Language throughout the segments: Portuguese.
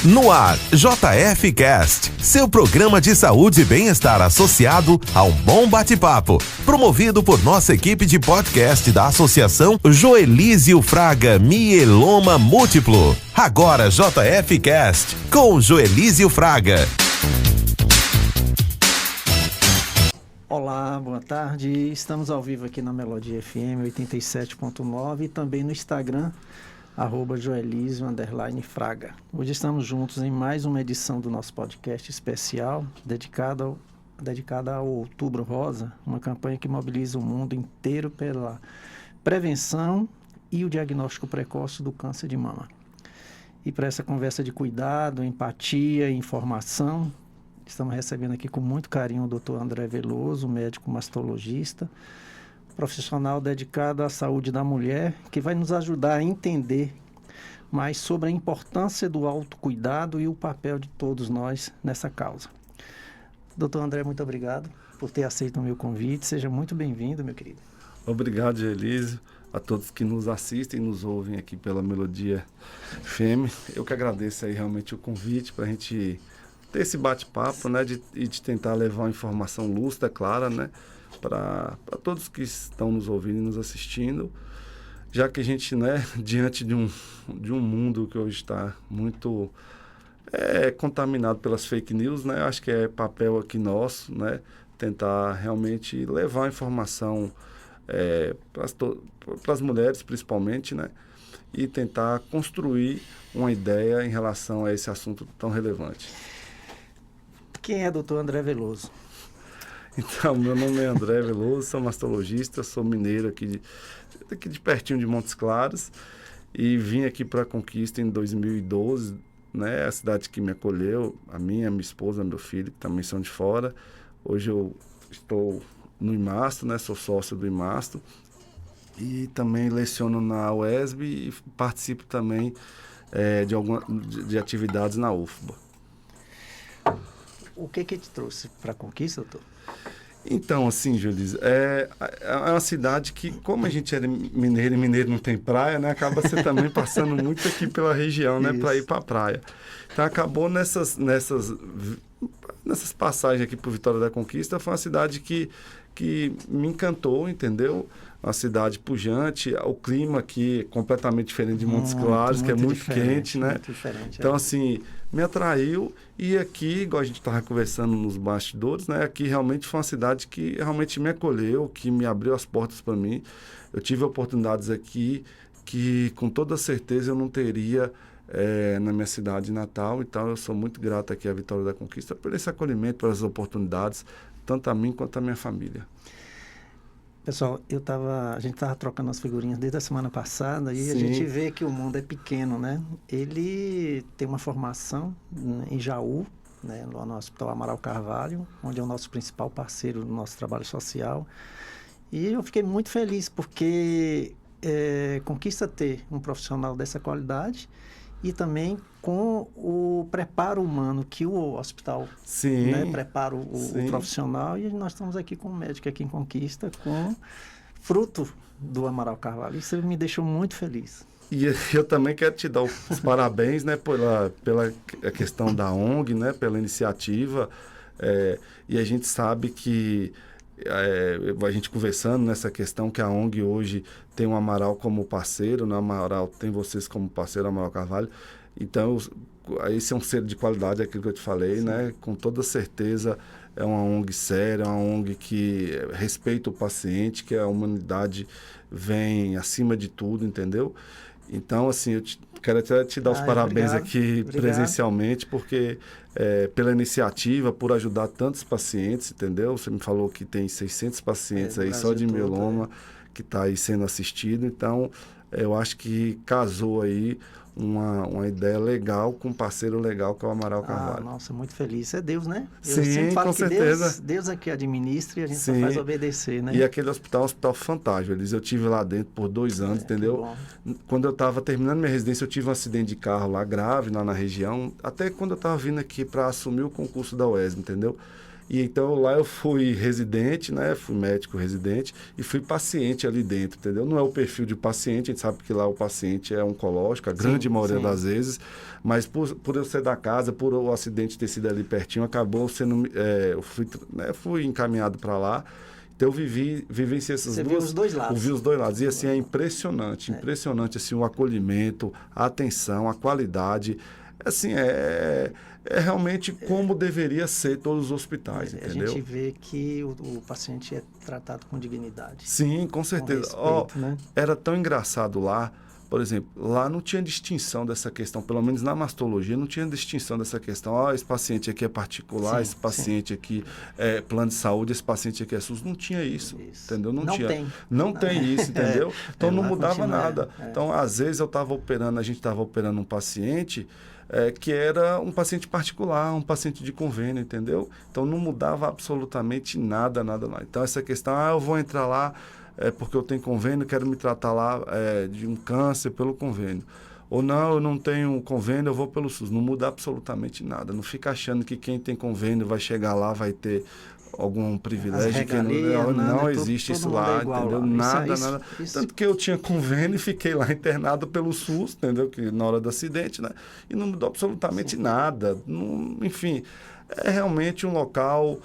No ar, JF Cast, seu programa de saúde e bem-estar associado a um bom bate-papo, promovido por nossa equipe de podcast da Associação Joelísio Fraga Mieloma Múltiplo. Agora JF Cast, com Joelísio Fraga. Olá, boa tarde. Estamos ao vivo aqui na Melodia FM 87.9 e também no Instagram, @Joelísio_Fraga. Hoje estamos juntos em mais uma edição do nosso podcast especial dedicada ao Outubro Rosa, uma campanha que mobiliza o mundo inteiro pela prevenção e o diagnóstico precoce do câncer de mama. E para essa conversa de cuidado, empatia e informação, estamos recebendo aqui com muito carinho o Dr. André Veloso, médico mastologista, profissional dedicado à saúde da mulher, que vai nos ajudar a entender mais sobre a importância do autocuidado e o papel de todos nós nessa causa. Doutor André, muito obrigado por ter aceito o meu convite. Seja muito bem-vindo, meu querido. Obrigado, Elísio, a todos que nos assistem e nos ouvem aqui pela Melodia FM. Eu que agradeço aí realmente o convite para a gente ter esse bate-papo, né, de tentar levar uma informação lúcida, clara, né, para todos que estão nos ouvindo e nos assistindo, já que a gente, né, diante de um mundo que hoje está muito contaminado pelas fake news, né, acho que é papel aqui nosso, né, tentar realmente levar a informação para as mulheres principalmente, né, e tentar construir uma ideia em relação a esse assunto tão relevante. Quem é Dr. André Veloso? Então, meu nome é André Veloso, sou mastologista, sou mineiro aqui de pertinho de Montes Claros e vim aqui para a Conquista em 2012, né, a cidade que me acolheu, a minha esposa, meu filho, que também são de fora. Hoje eu estou no IMASTO, né, sou sócio do IMASTO e também leciono na UESB e participo também de atividades na UFBA. O que te trouxe para a Conquista, doutor? Então, assim, Júlio, é uma cidade que, como a gente é mineiro e mineiro não tem praia, né? Acaba você também passando muito aqui pela região, né? Para ir para a praia. Então, acabou nessas passagens aqui por Vitória da Conquista, foi uma cidade que me encantou, entendeu? Uma cidade pujante, o clima aqui é completamente diferente de Montes Claros, que é muito quente, né? Muito diferente, então, assim, me atraiu e aqui, igual a gente estava conversando nos bastidores, né? Aqui realmente foi uma cidade que realmente me acolheu, que me abriu as portas para mim. Eu tive oportunidades aqui que, com toda certeza, eu não teria na minha cidade natal. Então, eu sou muito grato aqui à Vitória da Conquista por esse acolhimento, pelas oportunidades, tanto a mim quanto a minha família. Pessoal, a gente estava trocando as figurinhas desde a semana passada e Sim. A gente vê que o mundo é pequeno, né? Ele tem uma formação em Jaú, né, lá no Hospital Amaral Carvalho, onde é o nosso principal parceiro do nosso trabalho social. E eu fiquei muito feliz porque conquista ter um profissional dessa qualidade e também com o preparo humano que o hospital, né, prepara o profissional, e nós estamos aqui com um médico aqui em Conquista, com fruto do Amaral Carvalho. Isso me deixou muito feliz. E eu também quero te dar os parabéns, né, pela questão da ONG, né, pela iniciativa, e a gente sabe que a gente conversando nessa questão que a ONG hoje tem o Amaral como parceiro, né? O Amaral tem vocês como parceiro, Amaral Carvalho. Então, esse é um selo de qualidade, aquilo que eu te falei, né? Com toda certeza é uma ONG séria, é uma ONG que respeita o paciente, que a humanidade vem acima de tudo, entendeu? Então, assim, eu quero até te dar os parabéns aqui presencialmente, porque pela iniciativa, por ajudar tantos pacientes, entendeu? Você me falou que tem 600 pacientes aí só de mieloma que está aí sendo assistido. Então, eu acho que casou aí uma ideia legal com um parceiro legal que é o Amaral Carvalho. Nossa, muito feliz. Isso é Deus, né? Eu Sim, sempre falo com que certeza. Deus é que administra e a gente só faz obedecer, né? E aquele hospital é um hospital fantástico. Eu tive lá dentro por 2 anos, entendeu? Quando eu estava terminando minha residência, eu tive um acidente de carro lá grave, lá na região. Até quando eu estava vindo aqui para assumir o concurso da UESB, entendeu? E então lá eu fui residente, né? Fui médico residente e fui paciente ali dentro, entendeu? Não é o perfil de paciente, a gente sabe que lá o paciente é oncológico, a grande maioria das vezes, mas por eu ser da casa, por o acidente ter sido ali pertinho, acabou sendo, eu fui encaminhado para lá. Então eu vivenciei essas Você duas... viu os dois lados. Eu vi os dois lados. E assim, é impressionante assim, o acolhimento, a atenção, a qualidade. Assim, é realmente como deveria ser todos os hospitais, entendeu? A gente vê que o paciente é tratado com dignidade. Sim, com certeza. Com respeito, né? Era tão engraçado lá, por exemplo, lá não tinha distinção dessa questão, pelo menos na mastologia, não tinha distinção dessa questão. Esse paciente aqui é particular, esse paciente aqui é plano de saúde, esse paciente aqui é SUS. Não tinha isso. Entendeu? Não tem isso, entendeu? Então não mudava nada. Então, às vezes a gente estava operando um paciente que era um paciente particular, um paciente de convênio, entendeu? Então não mudava absolutamente nada lá. Então essa questão, eu vou entrar lá porque eu tenho convênio, quero me tratar lá de um câncer pelo convênio. Ou não, eu não tenho convênio, eu vou pelo SUS. Não muda absolutamente nada. Não fica achando que quem tem convênio vai chegar lá, vai ter algum privilégio. Não existe isso lá, entendeu? Nada. Tanto que eu tinha convênio e fiquei lá internado pelo SUS, entendeu? Que na hora do acidente, né? E não mudou absolutamente nada. Enfim, é realmente um local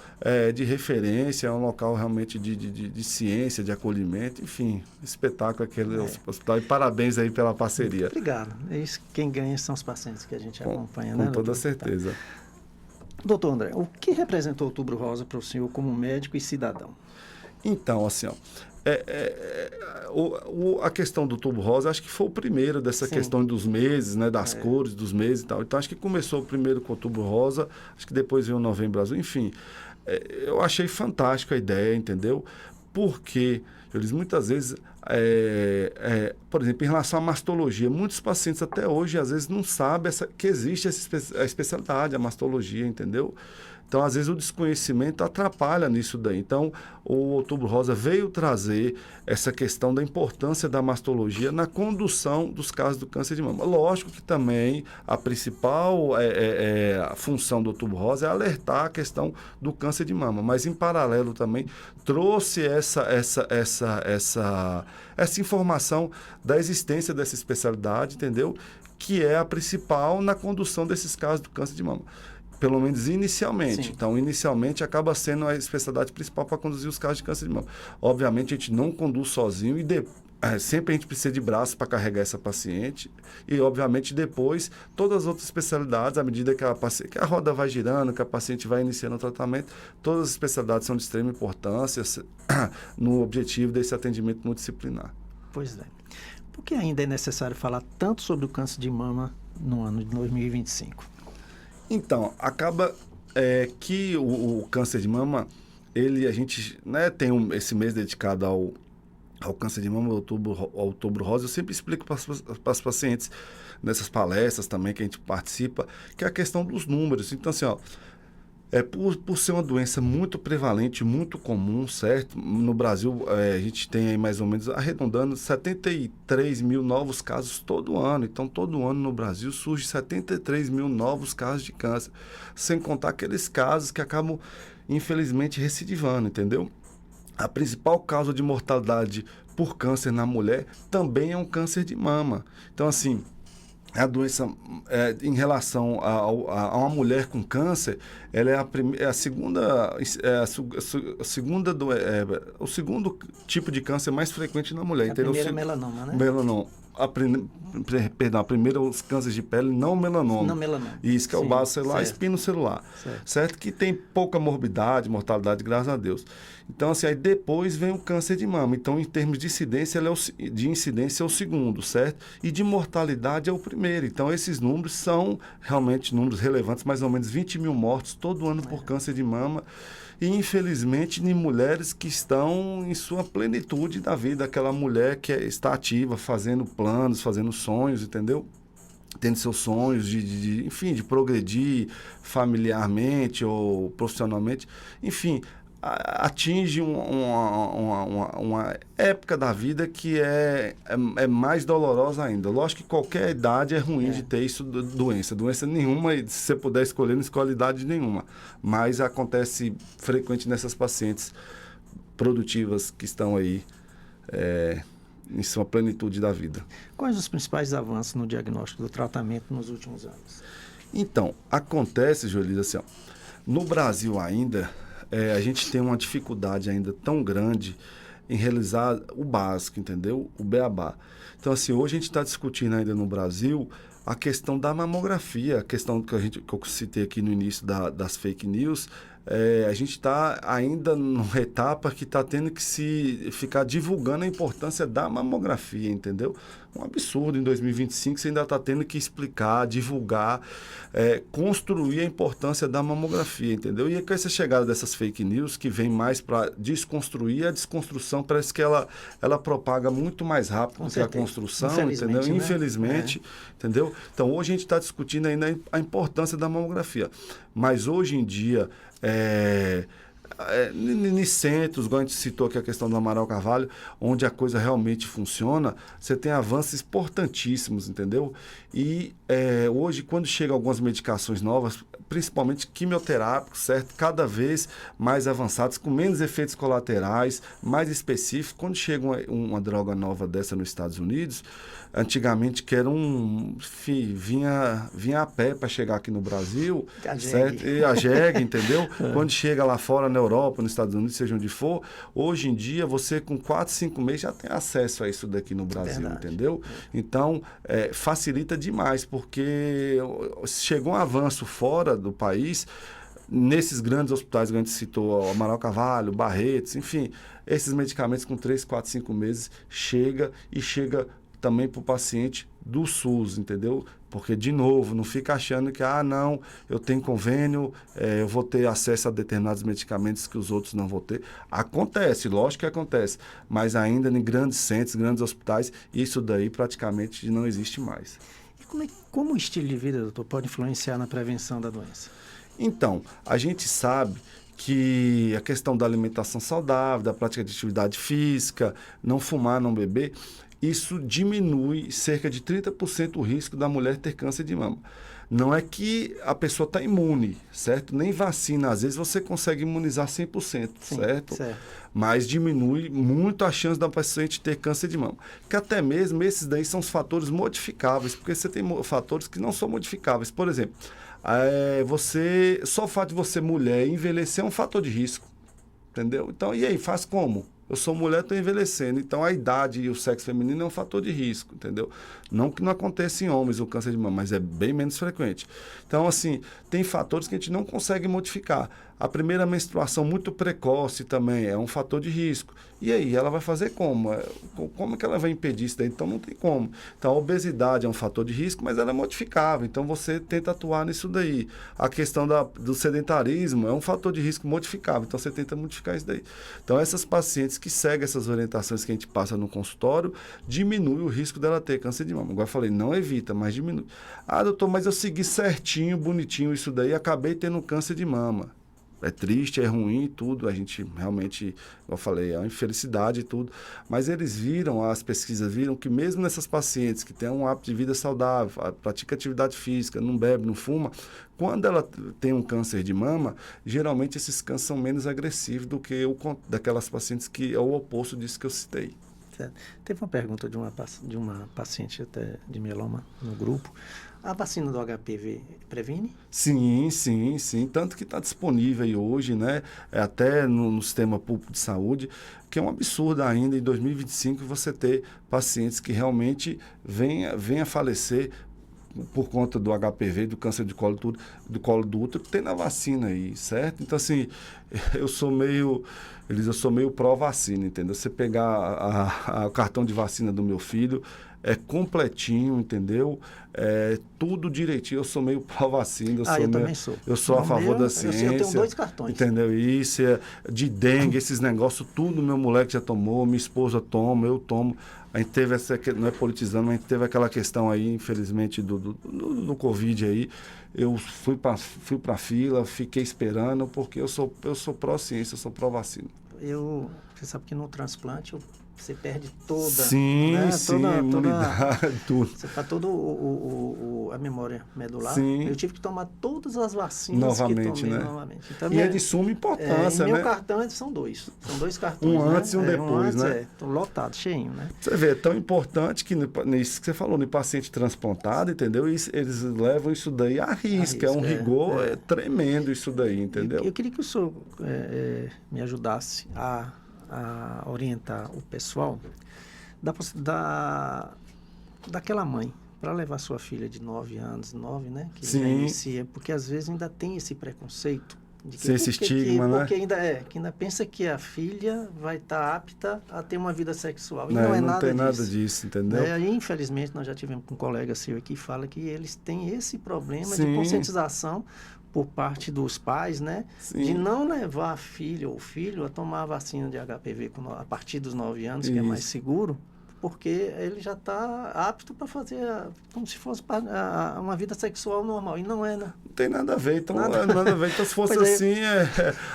de referência, é um local realmente de ciência, de acolhimento, enfim, espetáculo aquele hospital. E parabéns aí pela parceria. Obrigado. É isso, quem ganha são os pacientes que a gente acompanha, né? Com toda certeza. Tá. Doutor André, o que representou o Outubro Rosa para o senhor como médico e cidadão? Então, assim, a questão do Outubro Rosa, acho que foi o primeiro dessa questão dos meses, né, das cores dos meses e tal. Então, acho que começou primeiro com o Outubro Rosa, acho que depois veio o Novembro Azul, enfim. Eu achei fantástico a ideia, entendeu? Porque eles muitas vezes, por exemplo, em relação à mastologia, muitos pacientes até hoje, às vezes, não sabem que existe a especialidade, a mastologia, entendeu? Então, às vezes, o desconhecimento atrapalha nisso daí. Então, o Outubro Rosa veio trazer essa questão da importância da mastologia na condução dos casos do câncer de mama. Lógico que também a principal a função do Outubro Rosa é alertar a questão do câncer de mama, mas, em paralelo, também trouxe essa informação da existência dessa especialidade, entendeu? Que é a principal na condução desses casos do câncer de mama. Pelo menos inicialmente. Sim. Então, inicialmente, acaba sendo a especialidade principal para conduzir os casos de câncer de mama. Obviamente, a gente não conduz sozinho e sempre a gente precisa de braços para carregar essa paciente. E, obviamente, depois, todas as outras especialidades, à medida que a roda vai girando, que a paciente vai iniciando o tratamento, todas as especialidades são de extrema importância no objetivo desse atendimento multidisciplinar. Pois é. Por que ainda é necessário falar tanto sobre o câncer de mama no ano de 2025? Então, acaba que o câncer de mama, a gente tem esse mês dedicado ao câncer de mama, Outubro Rosa. Eu sempre explico para as pacientes, nessas palestras também que a gente participa, que é a questão dos números. Então, assim, por ser uma doença muito prevalente, muito comum, certo? No Brasil, a gente tem aí mais ou menos, arredondando, 73 mil novos casos todo ano. Então, todo ano no Brasil surge 73 mil novos casos de câncer. Sem contar aqueles casos que acabam, infelizmente, recidivando, entendeu? A principal causa de mortalidade por câncer na mulher também é um câncer de mama. Então, assim, a doença, em relação a uma mulher com câncer, ela é o segundo tipo de câncer mais frequente na mulher. A primeira é melanoma, né? Melanoma. A primeira, os cânceres de pele não melanoma. Não melanoma. Isso, que é o base celular, espino celular. Certo? Que tem pouca morbidade, mortalidade, graças a Deus. Então, assim, aí depois vem o câncer de mama. Então, em termos de incidência, de incidência é o segundo, certo? E de mortalidade é o primeiro. Então, esses números são realmente números relevantes, mais ou menos 20 mil mortes todo ano por câncer de mama. E, infelizmente, em mulheres que estão em sua plenitude da vida, aquela mulher que está ativa, fazendo planos, fazendo sonhos, entendeu? Tendo seus sonhos enfim, de progredir familiarmente ou profissionalmente. Enfim, atinge uma época da vida que é mais dolorosa ainda. Lógico que qualquer idade é ruim de ter isso, doença. Doença nenhuma, se você puder escolher, não escolhe idade nenhuma. Mas acontece frequente nessas pacientes produtivas que estão aí em sua plenitude da vida. Quais os principais avanços no diagnóstico do tratamento nos últimos anos? Então, acontece, Joelisa, assim, ó, no Brasil ainda, a gente tem uma dificuldade ainda tão grande em realizar o básico, entendeu? O beabá. Então, assim, hoje a gente está discutindo ainda no Brasil a questão da mamografia, a questão que eu citei aqui no início das fake news. A gente está ainda numa etapa que está tendo que ficar divulgando a importância da mamografia, entendeu? Um absurdo, em 2025 você ainda está tendo que explicar, divulgar, construir a importância da mamografia, entendeu? E com essa chegada dessas fake news, que vem mais para desconstruir, a desconstrução parece que ela propaga muito mais rápido do que a construção, entendeu? Né? Infelizmente, entendeu? Então, hoje a gente está discutindo ainda a importância da mamografia, mas hoje em dia, em centros, igual a gente citou aqui a questão do Amaral Carvalho, onde a coisa realmente funciona, você tem avanços importantíssimos, entendeu? E hoje, quando chegam algumas medicações novas, principalmente quimioterápicos, certo? Cada vez mais avançados, com menos efeitos colaterais, mais específicos. Quando chega uma droga nova dessa nos Estados Unidos, antigamente que era vinha a pé para chegar aqui no Brasil, certo? E a jegue, entendeu? Quando chega lá fora, na Europa, nos Estados Unidos, seja onde for, hoje em dia você com 4, 5 meses já tem acesso a isso daqui no Brasil, entendeu? Então, facilita demais, porque chegou um avanço fora do país, nesses grandes hospitais que a gente citou, Amaral Carvalho, Barretos, enfim, esses medicamentos com 3, 4, 5 meses chega também para o paciente do SUS, entendeu? Porque, de novo, não fica achando que, não, eu tenho convênio, eu vou ter acesso a determinados medicamentos que os outros não vão ter. Acontece, lógico que acontece, mas ainda em grandes centros, grandes hospitais, isso daí praticamente não existe mais. E como o estilo de vida, doutor, pode influenciar na prevenção da doença? Então, a gente sabe que a questão da alimentação saudável, da prática de atividade física, não fumar, não beber, isso diminui cerca de 30% o risco da mulher ter câncer de mama. Não é que a pessoa está imune, certo? Nem vacina, às vezes você consegue imunizar 100%, certo? Mas diminui muito a chance da paciente ter câncer de mama. Que até mesmo esses daí são os fatores modificáveis, porque você tem fatores que não são modificáveis. Por exemplo, só o fato de você mulher envelhecer é um fator de risco, entendeu? Então, e aí, faz como? Eu sou mulher, estou envelhecendo. Então, a idade e o sexo feminino é um fator de risco, entendeu? Não que não aconteça em homens o câncer de mama, mas é bem menos frequente. Então, assim, tem fatores que a gente não consegue modificar. A primeira menstruação muito precoce também é um fator de risco. E aí, ela vai fazer como? Como que ela vai impedir isso daí? Então, não tem como. Então, a obesidade é um fator de risco, mas ela é modificável. Então, você tenta atuar nisso daí. A questão do sedentarismo é um fator de risco modificável. Então, você tenta modificar isso daí. Então, essas pacientes que seguem essas orientações que a gente passa no consultório, diminui o risco dela ter câncer de mama. Agora eu falei, não evita, mas diminui. Doutor, mas eu segui certinho, bonitinho isso daí, acabei tendo câncer de mama. É triste, é ruim, tudo. A gente realmente, como eu falei, é uma infelicidade e tudo. Mas as pesquisas viram que mesmo nessas pacientes que têm um hábito de vida saudável, pratica atividade física, não bebe, não fuma, quando ela tem um câncer de mama, geralmente esses cânceres são menos agressivos do que daquelas pacientes que é o oposto disso que eu citei. Certo. Teve uma pergunta de uma paciente até de mieloma no grupo. A vacina do HPV previne? Sim. Tanto que está disponível aí hoje, né? Até no sistema público de saúde, que é um absurdo ainda em 2025 você ter pacientes que realmente venham a falecer por conta do HPV, do câncer do colo do útero, tem na vacina aí, certo? Então, assim, eu sou meio pró-vacina, entendeu? Você pegar o cartão de vacina do meu filho, completinho, entendeu? Tudo direitinho. Eu sou meio pró-vacina. Eu também sou. Eu sou a favor da ciência. Eu tenho 2 cartões. Entendeu? Isso, de dengue, esses negócios, tudo meu moleque já tomou, minha esposa toma, eu tomo. A gente teve não é politizando, mas a gente teve aquela questão aí, infelizmente, do Covid aí. Eu fui para a fila, fiquei esperando, porque eu sou pró-ciência, eu sou pró-vacina. Você sabe que no transplante você perde toda... Sim, né? Imunidade, tudo. Você faz toda a memória medular. Sim. Eu tive que tomar todas as vacinas novamente, que tomei né? novamente. Então, E é de suma importância, né? Meu cartão são 2. São 2 cartões, um antes e um depois, né? Tô lotado, cheinho, né? Você vê, é tão importante que nisso que você falou, no paciente transplantado, entendeu? Eles levam isso daí à risca, é um rigor tremendo isso daí, entendeu? Eu queria que o senhor me ajudasse a orientar o pessoal daquela mãe para levar sua filha de 9 anos, né? Que já inicia, porque às vezes ainda tem esse preconceito. De que, esse estigma, né? Porque ainda pensa que a filha vai estar apta a ter uma vida sexual. E não não é não nada tem disso. nada disso, entendeu? Infelizmente, nós já tivemos um colega seu aqui que fala que eles têm esse problema de conscientização por parte dos pais, né? Sim. De não levar a filha ou filho a tomar a vacina de HPV a partir dos 9 anos, que é mais seguro, porque ele já está apto para fazer como se fosse uma vida sexual normal. E não é, né? Não tem nada a ver. Então, nada a ver. Então, se fosse assim,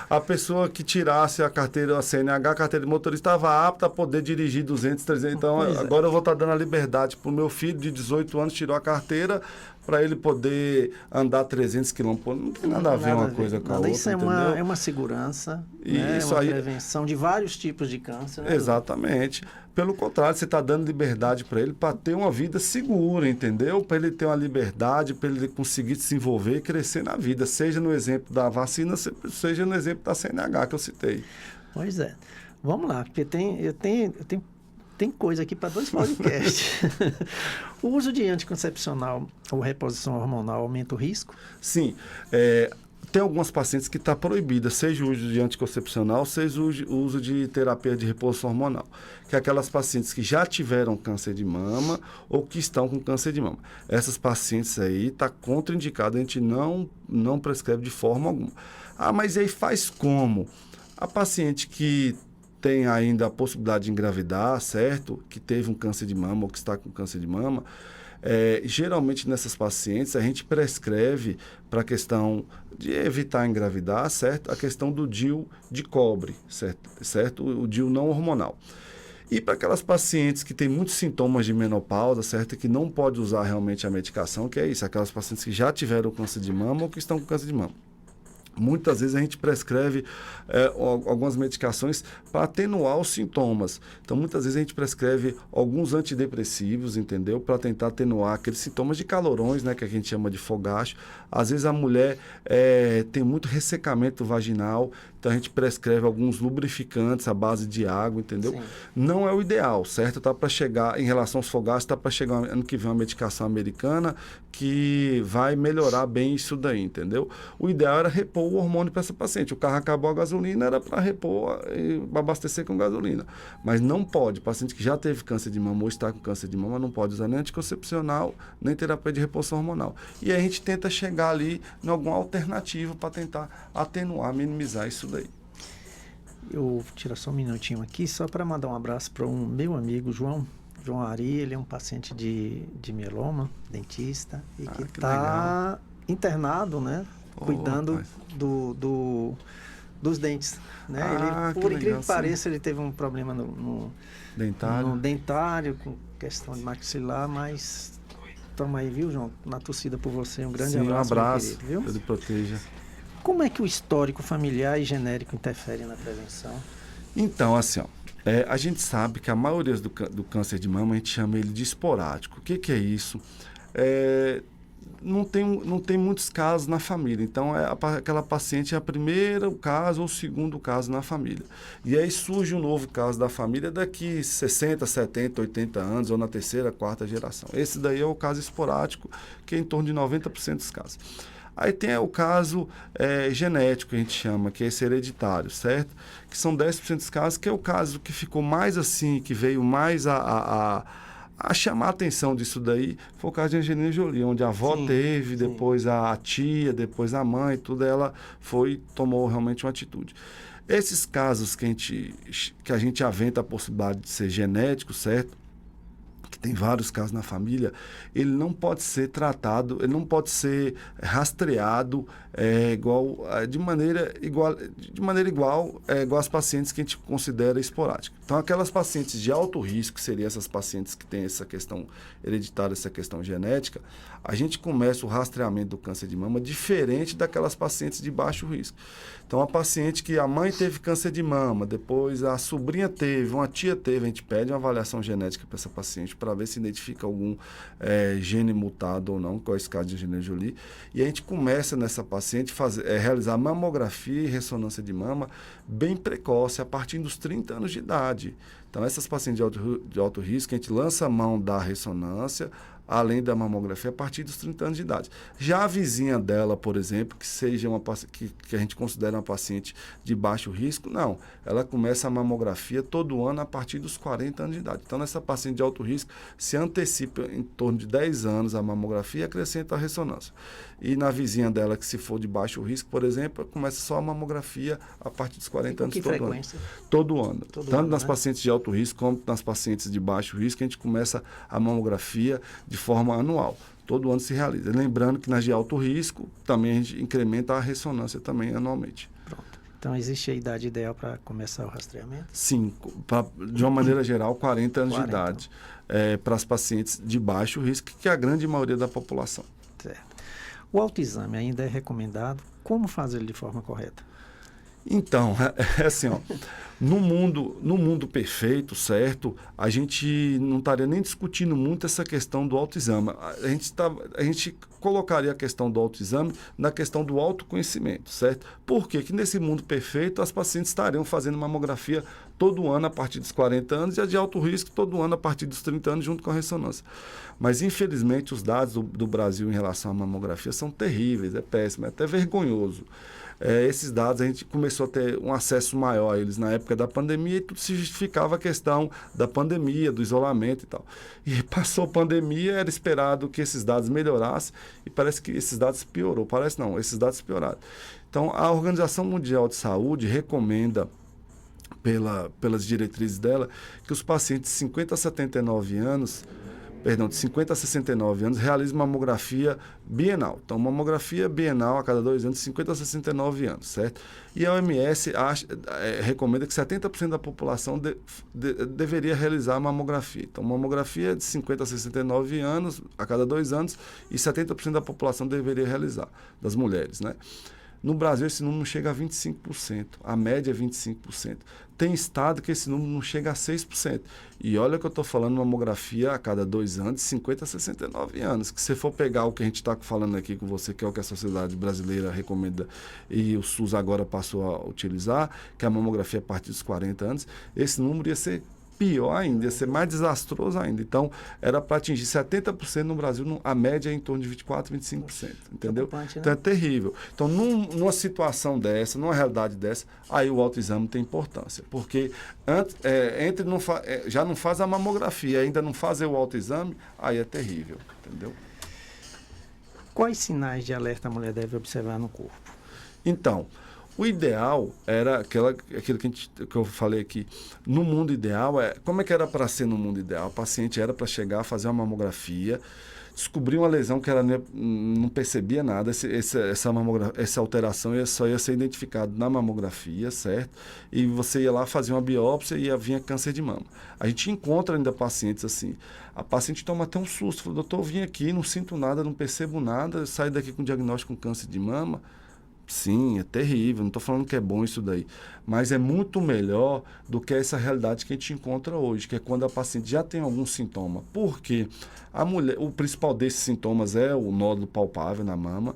a pessoa que tirasse a carteira, a CNH, a carteira de motorista, estava apta a poder dirigir 200, 300. Então, agora eu vou estar dando a liberdade para o meu filho de 18 anos, tirou a carteira, para ele poder andar 300 quilômetros. Não tem nada a ver uma coisa com a outra, isso é uma segurança, né? Uma prevenção de vários tipos de câncer. Né? Exatamente. Pelo contrário, você está dando liberdade para ele para ter uma vida segura, entendeu? Para ele ter uma liberdade, para ele conseguir se envolver e crescer na vida, seja no exemplo da vacina, seja no exemplo da CNH que eu citei. Pois é. Vamos lá, porque eu tenho coisa aqui para 2 podcasts. O uso de anticoncepcional ou reposição hormonal aumenta o risco? Sim. Tem algumas pacientes que está proibida, seja o uso de anticoncepcional, seja o uso de terapia de reposição hormonal. Que é aquelas pacientes que já tiveram câncer de mama ou que estão com câncer de mama. Essas pacientes aí está contraindicado, a gente não prescreve de forma alguma. Mas aí faz como? A paciente que tem ainda a possibilidade de engravidar, certo? Que teve um câncer de mama ou que está com câncer de mama, geralmente nessas pacientes a gente prescreve para a questão de evitar engravidar, certo? A questão do DIU de cobre, certo? O DIU não hormonal. E para aquelas pacientes que têm muitos sintomas de menopausa, certo? Que não pode usar realmente a medicação, que é isso, aquelas pacientes que já tiveram câncer de mama ou que estão com câncer de mama. Muitas vezes a gente prescreve algumas medicações para atenuar os sintomas. Então, muitas vezes a gente prescreve alguns antidepressivos, entendeu? Para tentar atenuar aqueles sintomas de calorões, né? Que a gente chama de fogacho. Às vezes a mulher tem muito ressecamento vaginal, então a gente prescreve alguns lubrificantes à base de água, entendeu? Sim. Não é o ideal, certo? Tá para chegar, em relação aos fogachos, está para chegar ano que vem uma medicação americana que vai melhorar bem isso daí, entendeu? O ideal era repor o hormônio para essa paciente. O carro acabou a gasolina, era para repor e abastecer com gasolina. Mas não pode. O paciente que já teve câncer de mama ou está com câncer de mama não pode usar nem anticoncepcional, nem terapia de reposição hormonal. E aí a gente tenta chegar ali em alguma alternativa para tentar atenuar, minimizar isso daí. Eu vou tirar só um minutinho aqui, só para mandar um abraço para um meu amigo, João Ari. Ele é um paciente de mieloma, dentista, e que está internado, né? Cuidando dos dentes, né? Por incrível que pareça, ele teve um problema no dentário, com questão de maxilar, mas toma aí, viu, João? Na torcida por você, um grande abraço. Um abraço, querido, viu? Deus lhe proteja. Como é que o histórico familiar e genérico interfere na prevenção? Então, assim, a gente sabe que a maioria do câncer de mama, a gente chama ele de esporádico. O que é isso? Não tem muitos casos na família. Então, aquela paciente é a primeira caso ou o segundo caso na família. E aí surge um novo caso da família daqui 60, 70, 80 anos, ou na terceira, quarta geração. Esse daí é o caso esporádico, que é em torno de 90% dos casos. Aí tem o caso genético, que a gente chama, que é esse hereditário, certo? Que são 10% dos casos, que é o caso que ficou mais assim, que veio mais a A chamar a atenção disso daí foi o caso de Angelina Jolie, onde a avó teve, depois a tia, depois a mãe, tudo, ela tomou realmente uma atitude. Esses casos que a gente aventa a possibilidade de ser genético, certo? Que tem vários casos na família, ele não pode ser tratado, ele não pode ser rastreado de maneira igual às pacientes que a gente considera esporádicas. Então, aquelas pacientes de alto risco, que seriam essas pacientes que têm essa questão hereditária, essa questão genética, a gente começa o rastreamento do câncer de mama diferente daquelas pacientes de baixo risco. Então, a paciente que a mãe teve câncer de mama, depois a sobrinha teve, uma tia teve, a gente pede uma avaliação genética para essa paciente para ver se identifica algum gene mutado ou não, que é esse caso de Angelina Jolie. E a gente começa nessa paciente realizar mamografia e ressonância de mama bem precoce, a partir dos 30 anos de idade. Então, essas pacientes de alto risco, a gente lança a mão da ressonância, além da mamografia, a partir dos 30 anos de idade. Já a vizinha dela, por exemplo, que seja que a gente considera uma paciente de baixo risco, não. Ela começa a mamografia todo ano a partir dos 40 anos de idade. Então, nessa paciente de alto risco, se antecipa em torno de 10 anos a mamografia e acrescenta a ressonância. E na vizinha dela, que se for de baixo risco, por exemplo, começa só a mamografia a partir dos 40 anos. Que frequência? Todo ano. Tanto nas né? pacientes de alto risco como nas pacientes de baixo risco, a gente começa a mamografia de forma anual. Todo ano se realiza. Lembrando que nas de alto risco, também a gente incrementa a ressonância também anualmente. Pronto. Então, existe a idade ideal para começar o rastreamento? Sim, de uma maneira geral, 40 anos de idade. Para as pacientes de baixo risco, que é a grande maioria da população. Certo. O autoexame ainda é recomendado? Como fazer ele de forma correta? Então, é assim, ó, no mundo perfeito, certo, a gente não estaria nem discutindo muito essa questão do autoexame. A gente colocaria a questão do autoexame na questão do autoconhecimento, certo? Por quê? Que nesse mundo perfeito as pacientes estariam fazendo mamografia todo ano a partir dos 40 anos e a de alto risco todo ano a partir dos 30 anos junto com a ressonância. Mas, infelizmente, os dados do Brasil em relação à mamografia são terríveis, é péssimo, é até vergonhoso. Esses dados a gente começou a ter um acesso maior a eles na época da pandemia e tudo se justificava a questão da pandemia, do isolamento e tal. E passou a pandemia, era esperado que esses dados melhorassem e parece que esses dados piorou. Parece não, esses dados pioraram. Então, a Organização Mundial de Saúde recomenda, pelas diretrizes dela, que os pacientes de 50 a 79 anos, de 50 a 69 anos, realizam mamografia bienal. Então, mamografia bienal a cada 2 anos, de 50 a 69 anos, certo? E a OMS recomenda que 70% da população deveria realizar a mamografia. Então, mamografia de 50 a 69 anos, a cada 2 anos, e 70% da população deveria realizar, das mulheres, né? No Brasil, esse número não chega a 25%. A média é 25%. Tem estado que esse número não chega a 6%. E olha que eu estou falando mamografia a cada 2 anos, de 50 a 69 anos. Que se for pegar o que a gente está falando aqui com você, que é o que a Sociedade Brasileira recomenda e o SUS agora passou a utilizar, que é a mamografia a partir dos 40 anos, esse número ia ser pior ainda, ia ser mais desastroso ainda. Então, era para atingir 70% no Brasil, a média é em torno de 24%, 25%, entendeu? Então, é terrível. Então, numa situação dessa, numa realidade dessa, aí o autoexame tem importância, porque já não faz a mamografia, ainda não fazer o autoexame, aí é terrível, entendeu? Quais sinais de alerta a mulher deve observar no corpo? Então, o ideal era aquilo que eu falei aqui. No mundo ideal, como é que era para ser no mundo ideal? A paciente era para chegar, fazer uma mamografia, descobrir uma lesão que ela não percebia nada. Essa alteração só ia ser identificada na mamografia, certo? E você ia lá fazer uma biópsia e vinha câncer de mama. A gente encontra ainda pacientes assim. A paciente toma até um susto. Fala, doutor, eu vim aqui, não sinto nada, não percebo nada, saio daqui com diagnóstico com câncer de mama. Sim, é terrível, não estou falando que é bom isso daí, mas é muito melhor do que essa realidade que a gente encontra hoje, que é quando a paciente já tem algum sintoma. Porque o principal desses sintomas é o nódulo palpável na mama,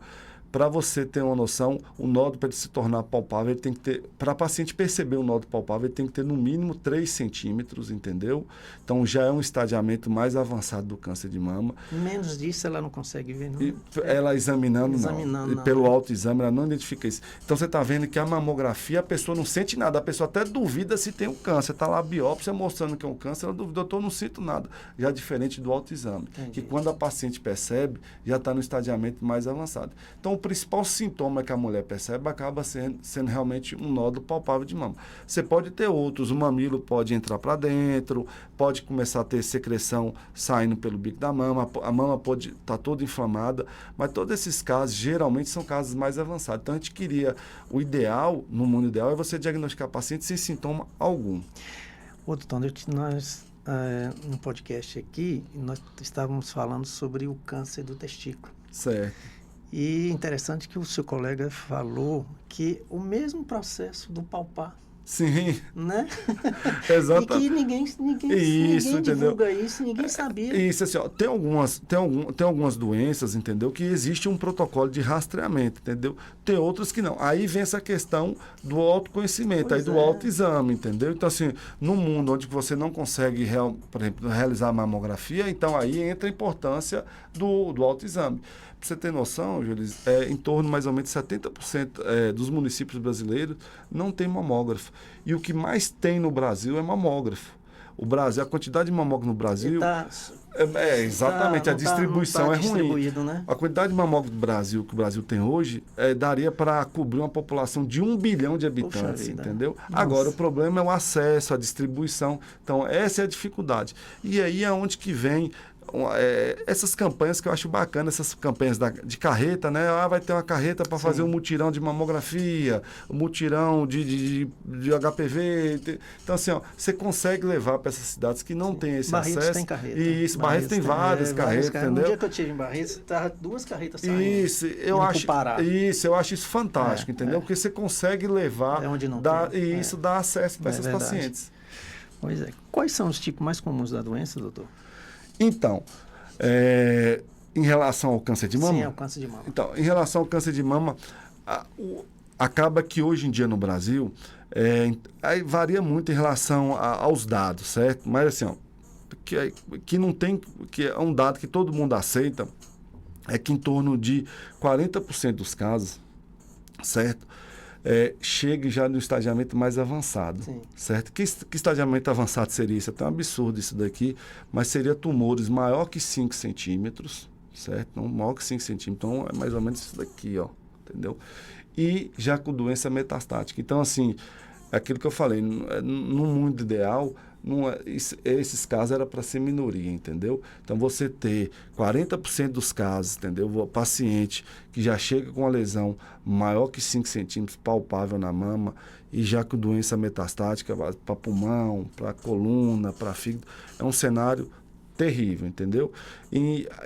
para você ter uma noção, o nódulo, para ele se tornar palpável, ele tem que ter, para a paciente perceber o nódulo palpável, ele tem que ter no mínimo 3 centímetros, entendeu? Então já é um estadiamento mais avançado do câncer de mama. Menos disso ela não consegue ver, não? Ela examinando, não. E pelo autoexame, ela não identifica isso. Então você está vendo que a mamografia, a pessoa não sente nada, a pessoa até duvida se tem um câncer. Está lá a biópsia mostrando que é um câncer, ela duvida, doutor, não sinto nada. Já diferente do autoexame, que quando a paciente percebe, já está no estadiamento mais avançado. Então, o principal sintoma que a mulher percebe acaba sendo realmente um nódulo palpável de mama. Você pode ter outros, o mamilo pode entrar para dentro, pode começar a ter secreção saindo pelo bico da mama, a mama pode estar toda inflamada, mas todos esses casos, geralmente, são casos mais avançados. Então, a gente queria, o ideal, no mundo ideal, é você diagnosticar a paciente sem sintoma algum. Ô, doutor, nós, no podcast aqui, nós estávamos falando sobre o câncer do testículo. Certo. E interessante que o seu colega falou que o mesmo processo do palpar, Sim. né? Exato. E que ninguém divulga isso, ninguém sabia. Isso, assim, ó, tem algumas doenças, entendeu? Que existe um protocolo de rastreamento, entendeu? Tem outras que não. Aí vem essa questão do autoconhecimento, do autoexame, entendeu? Então, assim, no mundo onde você não consegue, por exemplo, realizar a mamografia, então aí entra a importância do autoexame. Para você ter noção, Júlio, em torno mais ou menos de 70% dos municípios brasileiros não tem mamógrafo. E o que mais tem no Brasil é mamógrafo. O Brasil, a quantidade de mamógrafo no Brasil... exatamente, a distribuição é ruim. Né? A quantidade de mamógrafo do Brasil, que o Brasil tem hoje, daria para cobrir uma população de 1 bilhão de habitantes, entendeu? Nossa. Agora, o problema é o acesso, a distribuição. Então, essa é a dificuldade. E aí é onde que vem... essas campanhas que eu acho bacana, essas campanhas de carreta, né? Vai ter uma carreta para fazer um mutirão de mamografia, um mutirão de HPV. Então, assim, você consegue levar para essas cidades que não têm esse Barretos acesso. Tem carreta. Isso, Barretos tem várias carretas, entendeu? No dia que eu tive em Barretos, estava 2 carretas saindo. Eu acho isso fantástico, entendeu? Porque você consegue levar, isso dá acesso para essas pacientes. Pois é. Quais são os tipos mais comuns da doença, doutor? Então, em relação ao câncer de mama... Sim, ao câncer de mama. Então, em relação ao câncer de mama, acaba que hoje em dia no Brasil, aí varia muito em relação aos dados, certo? Mas assim, ó, que não tem, que é um dado que todo mundo aceita, é que em torno de 40% dos casos, certo? Chegue já no estadiamento mais avançado, certo? Que estadiamento avançado seria isso? É até um absurdo isso daqui, mas seria tumores maior que 5 centímetros, certo? Não, maior que 5 centímetros, então é mais ou menos isso daqui, ó, entendeu? E já com doença metastática. Então, assim, é aquilo que eu falei, no mundo ideal, esses casos era para ser minoria, entendeu? Então, você ter 40% dos casos, entendeu? O paciente que já chega com uma lesão maior que 5 centímetros, palpável na mama, e já com doença metastática para pulmão, para coluna, para fígado, é um cenário terrível, entendeu?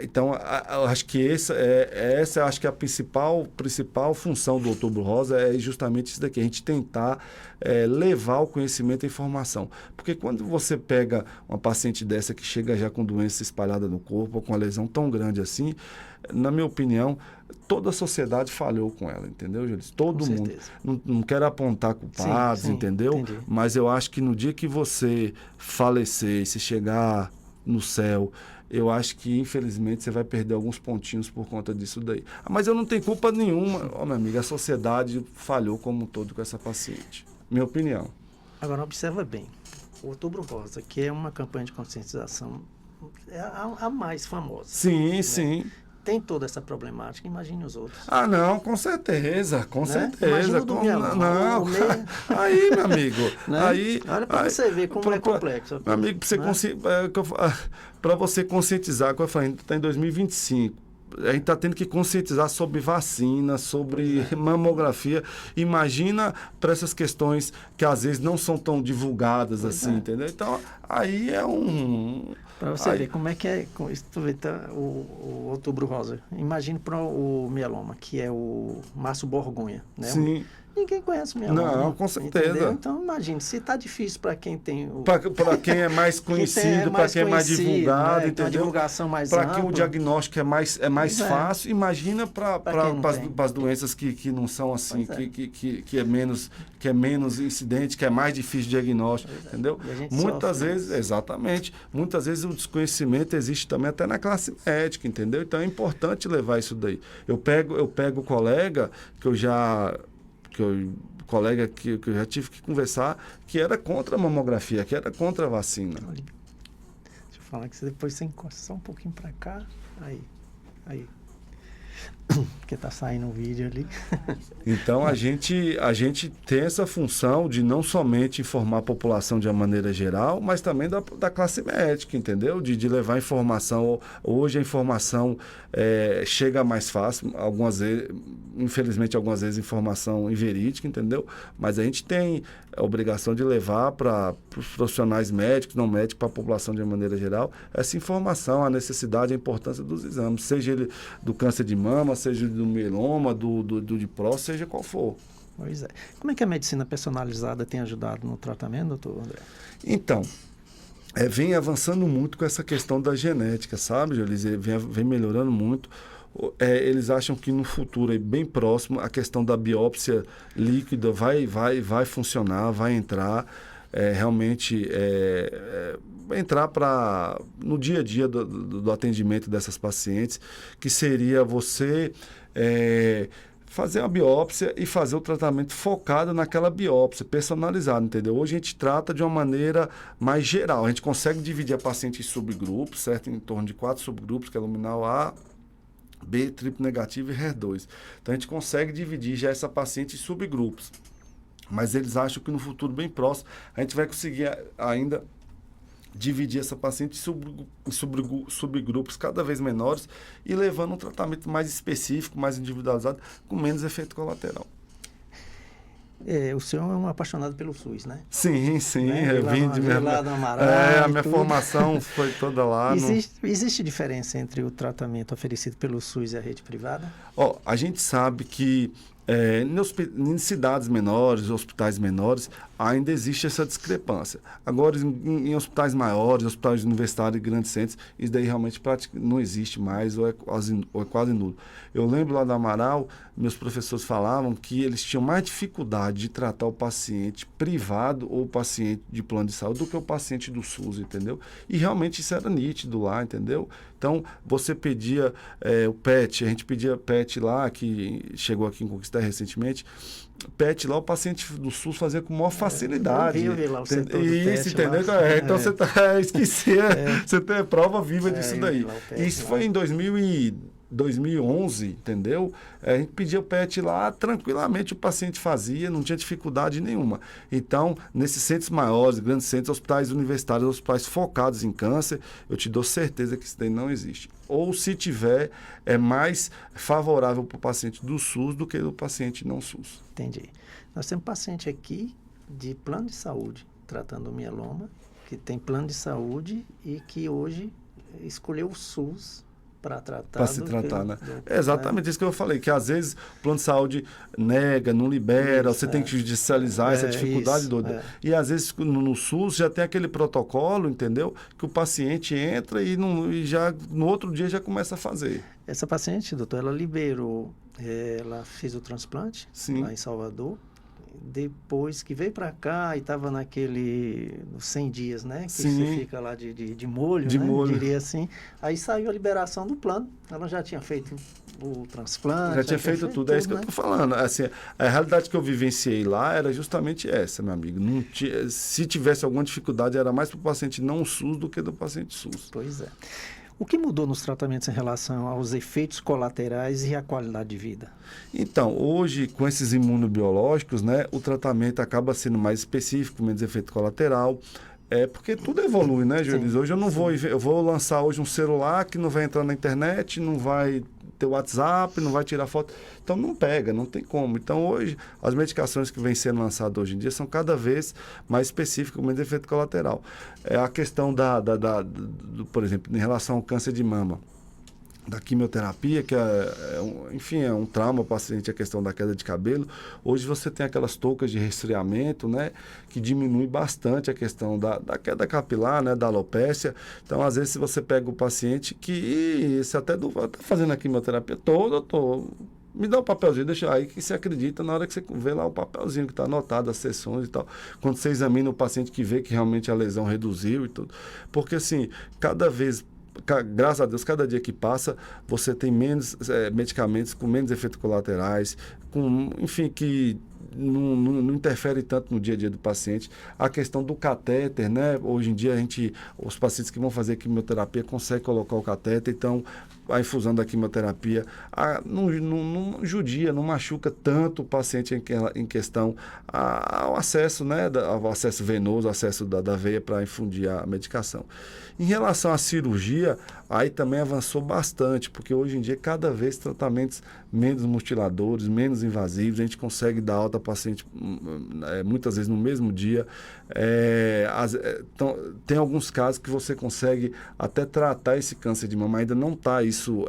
Então, eu acho que essa acho que a principal função do Outubro Rosa é justamente isso daqui, a gente tentar levar o conhecimento e a informação. Porque quando você pega uma paciente dessa que chega já com doença espalhada no corpo, ou com uma lesão tão grande assim, na minha opinião, toda a sociedade falhou com ela, entendeu, Júlio? Todo mundo. Não quero apontar culpados, entendeu? Entendi. Mas eu acho que no dia que você falecer, se chegar no céu, eu acho que infelizmente você vai perder alguns pontinhos por conta disso daí. Mas eu não tenho culpa nenhuma, minha amiga, a sociedade falhou como um todo com essa paciente. Minha opinião. Agora observa bem, o Outubro Rosa, que é uma campanha de conscientização, é a mais famosa. Sim, né? Sim. Tem toda essa problemática, imagine os outros. Não, com certeza, com certeza. Imagina o do não, aí, meu amigo, né? Aí... Olha para você ver como é complexo. Meu amigo, para você conscientizar, como eu falei, está em 2025, a gente está tendo que conscientizar sobre vacina, sobre mamografia. Imagina para essas questões que às vezes não são tão divulgadas entendeu? Então, aí é para você ver como é que é o Outubro Rosa. Imagine para o mieloma, que é o Márcio Borgonha, né? Sim. ninguém conhece mieloma. Não, com certeza. Entendeu? Então, imagine, se está difícil para quem tem o... Para quem é mais conhecido, para quem é mais divulgado, né? entendeu? Uma divulgação mais Para ampla. quem o diagnóstico é mais fácil, imagina para as doenças que não são assim, que é menos incidente, que é mais difícil de diagnóstico, entendeu? Muitas vezes, exatamente, muitas vezes o desconhecimento existe também até na classe médica, entendeu? Então é importante levar isso daí. Eu pego o colega que eu já tive que conversar, que era contra a mamografia, que era contra a vacina. Deixa eu falar que depois você encosta só um pouquinho para cá. Aí. Porque tá saindo um vídeo ali. Então, a gente tem essa função de não somente informar a população de uma maneira geral, mas também da classe médica, entendeu? De levar informação. Hoje a informação chega mais fácil, infelizmente algumas vezes informação inverídica, entendeu? Mas a gente tem a obrigação de levar para os profissionais médicos, não médicos, para a população de uma maneira geral, essa informação, a necessidade, a importância dos exames, seja ele do câncer de mama, seja do mieloma, do de próstata, seja qual for. Pois é. Como é que a medicina personalizada tem ajudado no tratamento, doutor André? Então, vem avançando muito com essa questão da genética, sabe, Jolise? Vem melhorando muito. Eles acham que no futuro, bem próximo, a questão da biópsia líquida vai funcionar, vai entrar, realmente entrar no dia a dia do atendimento dessas pacientes, que seria você fazer uma biópsia e fazer o tratamento focado naquela biópsia, personalizado, entendeu? Hoje a gente trata de uma maneira mais geral, a gente consegue dividir a paciente em subgrupos, certo? Em torno de 4 subgrupos, que é luminal A, B, triplo negativo e HER2. Então, a gente consegue dividir já essa paciente em subgrupos. Mas eles acham que no futuro bem próximo, a gente vai conseguir ainda dividir essa paciente em subgrupos cada vez menores e levando um tratamento mais específico, mais individualizado, com menos efeito colateral. O senhor é um apaixonado pelo SUS, né? Sim, né? Eu vim de lá do Amaral. A minha formação foi toda lá. Existe diferença entre o tratamento oferecido pelo SUS e a rede privada? A gente sabe que em cidades menores, hospitais menores, ainda existe essa discrepância. Agora, em hospitais maiores, hospitais universitários e grandes centros, isso daí realmente não existe mais ou é quase nulo. Eu lembro lá do Amaral, meus professores falavam que eles tinham mais dificuldade de tratar o paciente privado ou o paciente de plano de saúde do que o paciente do SUS, entendeu? E realmente isso era nítido lá, entendeu? Então, você pedia o PET, a gente pedia PET lá, que chegou aqui em Conquista recentemente, PET lá, o paciente do SUS fazia com maior facilidade. Eu vi lá o setor do isso, PET entendeu? Lá. Então, você esqueci, você tem prova viva disso daí. Isso foi em 2011, entendeu? A gente pedia o PET lá, tranquilamente o paciente fazia, não tinha dificuldade nenhuma. Então, nesses centros maiores, grandes centros, hospitais universitários, hospitais focados em câncer, eu te dou certeza que isso daí não existe. Ou, se tiver, é mais favorável para o paciente do SUS do que do paciente não SUS. Entendi. Nós temos paciente aqui de plano de saúde, tratando o mieloma, que tem plano de saúde e que hoje escolheu o SUS para se tratar, né? É exatamente isso que eu falei, que às vezes o plano de saúde nega, não libera, você tem que judicializar essa dificuldade toda. E às vezes no SUS já tem aquele protocolo, entendeu? Que o paciente entra e já no outro dia já começa a fazer. Essa paciente, doutor, ela liberou, ela fez o transplante lá em Salvador. Depois que veio para cá e estava nos 100 dias, né? Que você fica lá de molho, né? Molho. Diria assim. Aí saiu a liberação do plano. Ela já tinha feito o transplante. Já tinha feito tudo. É isso que eu estou falando. Assim, a realidade que eu vivenciei lá era justamente essa, meu amigo. Se tivesse alguma dificuldade, era mais para o paciente não SUS do que do paciente SUS. Pois é. O que mudou nos tratamentos em relação aos efeitos colaterais e à qualidade de vida? Então, hoje, com esses imunobiológicos, né, o tratamento acaba sendo mais específico, menos efeito colateral. Porque tudo evolui, né, Júlio? Hoje eu vou lançar hoje um celular que não vai entrar na internet, não vai ter WhatsApp, não vai tirar foto. Então não pega, não tem como. Então hoje, as medicações que vêm sendo lançadas hoje em dia são cada vez mais específicas, menos efeito colateral. A questão por exemplo, em relação ao câncer de mama. da quimioterapia, que enfim, é um trauma para o paciente, a questão da queda de cabelo. Hoje você tem aquelas toucas de resfriamento, né, que diminui bastante a questão da queda capilar, né, da alopécia. Então, às vezes, se você pega o paciente que se até tá fazendo a quimioterapia toda, me dá um papelzinho, deixa aí que você acredita na hora que você vê lá o papelzinho que está anotado, as sessões e tal. Quando você examina o paciente que vê que realmente a lesão reduziu e tudo. Porque, assim, cada vez, graças a Deus, cada dia que passa, você tem menos medicamentos com menos efeitos colaterais, enfim, que não interfere tanto no dia a dia do paciente. A questão do catéter, né? Hoje em dia, os pacientes que vão fazer quimioterapia conseguem colocar o catéter, então a infusão da quimioterapia não judia, não machuca tanto o paciente em questão ao acesso, né? Ao acesso venoso, ao acesso da veia para infundir a medicação. Em relação à cirurgia, aí também avançou bastante, porque hoje em dia cada vez tratamentos menos mutiladores, menos invasivos, a gente consegue dar alta ao paciente muitas vezes no mesmo dia. Tem alguns casos que você consegue até tratar esse câncer de mama, ainda não está isso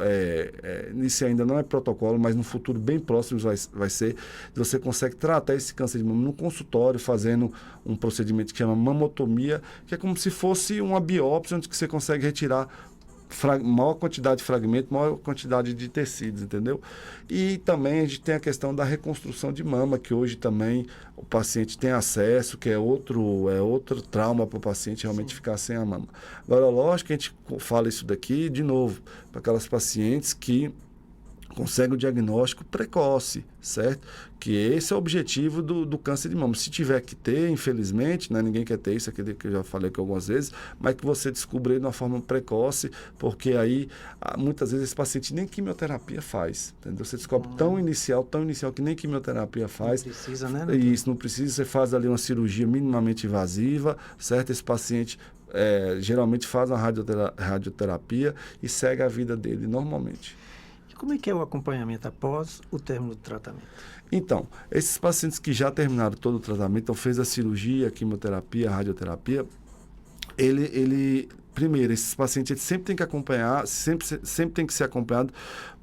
ainda não é protocolo, mas no futuro bem próximo vai ser. Você consegue tratar esse câncer de mama no consultório, fazendo um procedimento que chama mamotomia, que é como se fosse uma biópsia, onde que você consegue retirar maior quantidade de fragmentos, maior quantidade de tecidos, entendeu? E também a gente tem a questão da reconstrução de mama, que hoje também o paciente tem acesso, que é outro trauma para o paciente realmente ficar sem a mama. Agora, lógico que a gente fala isso daqui, de novo, para aquelas pacientes que consegue o diagnóstico precoce, certo? Que esse é o objetivo do câncer de mama. Se tiver que ter, infelizmente, né, ninguém quer ter isso, aqui que eu já falei aqui algumas vezes, mas que você descubra ele de uma forma precoce, porque aí, muitas vezes, esse paciente nem quimioterapia faz, entendeu? Você descobre tão inicial que nem quimioterapia faz. Não precisa, né? Isso, não precisa, você faz ali uma cirurgia minimamente invasiva, certo? Esse paciente geralmente faz uma radioterapia e segue a vida dele normalmente. Como é que é o acompanhamento após o término do tratamento? Então, esses pacientes que já terminaram todo o tratamento, então fez a cirurgia, a quimioterapia, a radioterapia, primeiro, esses pacientes eles sempre tem que acompanhar, sempre tem que ser acompanhado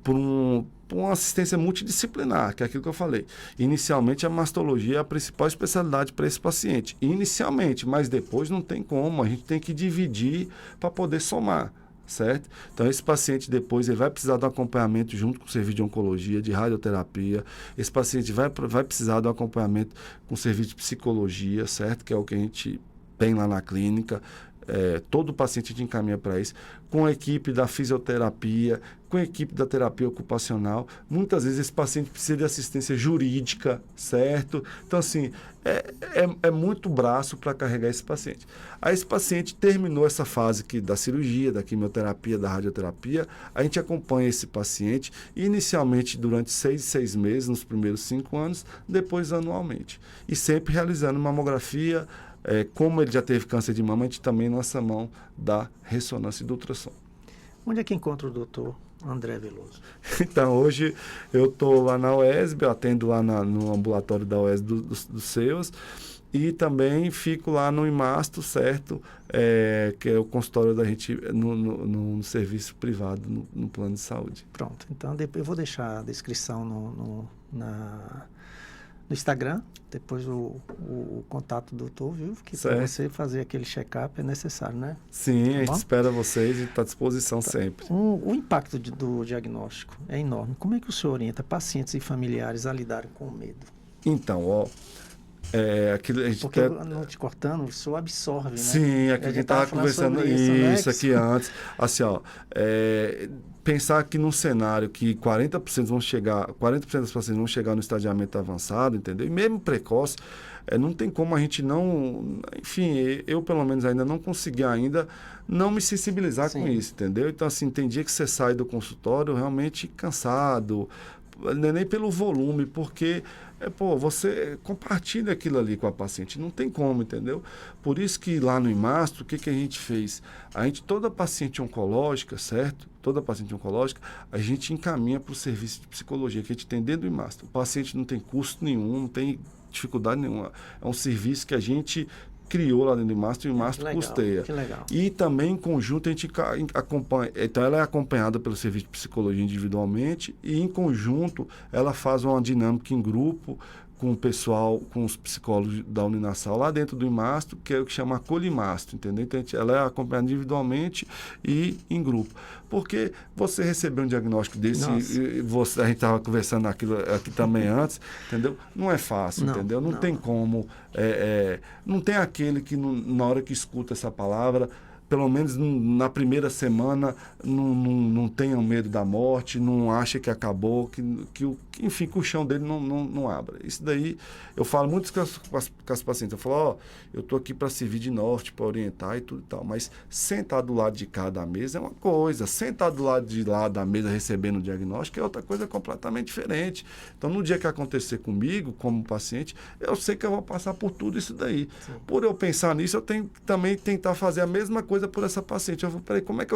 por uma assistência multidisciplinar, que é aquilo que eu falei. Inicialmente, a mastologia é a principal especialidade para esse paciente. Inicialmente, mas depois não tem como, a gente tem que dividir para poder somar. Certo? Então, esse paciente depois ele vai precisar de um acompanhamento junto com o serviço de oncologia, de radioterapia. Esse paciente vai precisar de um acompanhamento com o serviço de psicologia, certo? Que é o que a gente tem lá na clínica. Todo paciente a gente encaminha para isso, com a equipe da fisioterapia, com a equipe da terapia ocupacional. Muitas vezes esse paciente precisa de assistência jurídica, certo? Então, assim, é muito braço para carregar esse paciente. Aí esse paciente terminou essa fase da cirurgia, da quimioterapia, da radioterapia, a gente acompanha esse paciente inicialmente durante 6 meses, nos primeiros 5 anos, depois anualmente. E sempre realizando mamografia. Como ele já teve câncer de mama, a gente também lança a mão da ressonância e do ultrassom. Onde é que encontra o doutor André Veloso? Então, hoje eu estou lá na UESB, eu atendo lá no ambulatório da UESB dos SEUS, e também fico lá no IMASTO, certo? Que é o consultório da gente no serviço privado, no plano de saúde. Pronto, então eu vou deixar a descrição no Instagram, depois o contato do doutor, viu? Que para você fazer aquele check-up é necessário, né? Sim, a gente espera vocês e está à disposição sempre. O impacto do diagnóstico é enorme. Como é que o senhor orienta pacientes e familiares a lidarem com o medo? Então, aquilo a gente porque não te cortando, o senhor absorve, né? Sim, aqui a gente estava conversando isso aqui antes. Assim, pensar que num cenário que 40% das pacientes vão chegar no estadiamento avançado, entendeu? E mesmo precoce, não tem como a gente não... Enfim, eu pelo menos ainda não consegui não me sensibilizar com isso, entendeu? Então, assim, tem dia que você sai do consultório realmente cansado, nem pelo volume, porque você compartilha aquilo ali com a paciente, não tem como, entendeu? Por isso que lá no IMASTO, o que a gente fez? Toda paciente oncológica, certo? Toda paciente oncológica, a gente encaminha para o serviço de psicologia que a gente tem dentro do IMASTO. O paciente não tem custo nenhum, não tem dificuldade nenhuma. É um serviço que a gente criou lá dentro do Imastro, e o Imastro custeia. Que legal. E também, em conjunto, a gente acompanha. Então, ela é acompanhada pelo Serviço de Psicologia individualmente e, em conjunto, ela faz uma dinâmica em grupo com o pessoal, com os psicólogos da Uninasal lá dentro do Imastro, que é o que chama Acolhimastro, entendeu? Então, ela é acompanhada individualmente e em grupo. Porque você receber um diagnóstico desse, a gente estava conversando aqui também antes, entendeu? Não é fácil, entendeu? Não tem como. Não tem aquele que, na hora que escuta essa palavra, pelo menos na primeira semana, não tenha medo da morte, não acha que acabou, enfim, que o chão dele não abra. Isso daí, eu falo muito com as pacientes, eu falo, eu estou aqui para servir de norte, para orientar e tudo e tal, mas sentar do lado de cá da mesa é uma coisa, sentar do lado de lá da mesa recebendo o diagnóstico é outra coisa completamente diferente. Então, no dia que acontecer comigo, como paciente, eu sei que eu vou passar por tudo isso daí. Sim. Por eu pensar nisso, eu tenho que também tentar fazer a mesma coisa por essa paciente. Eu vou, peraí, como é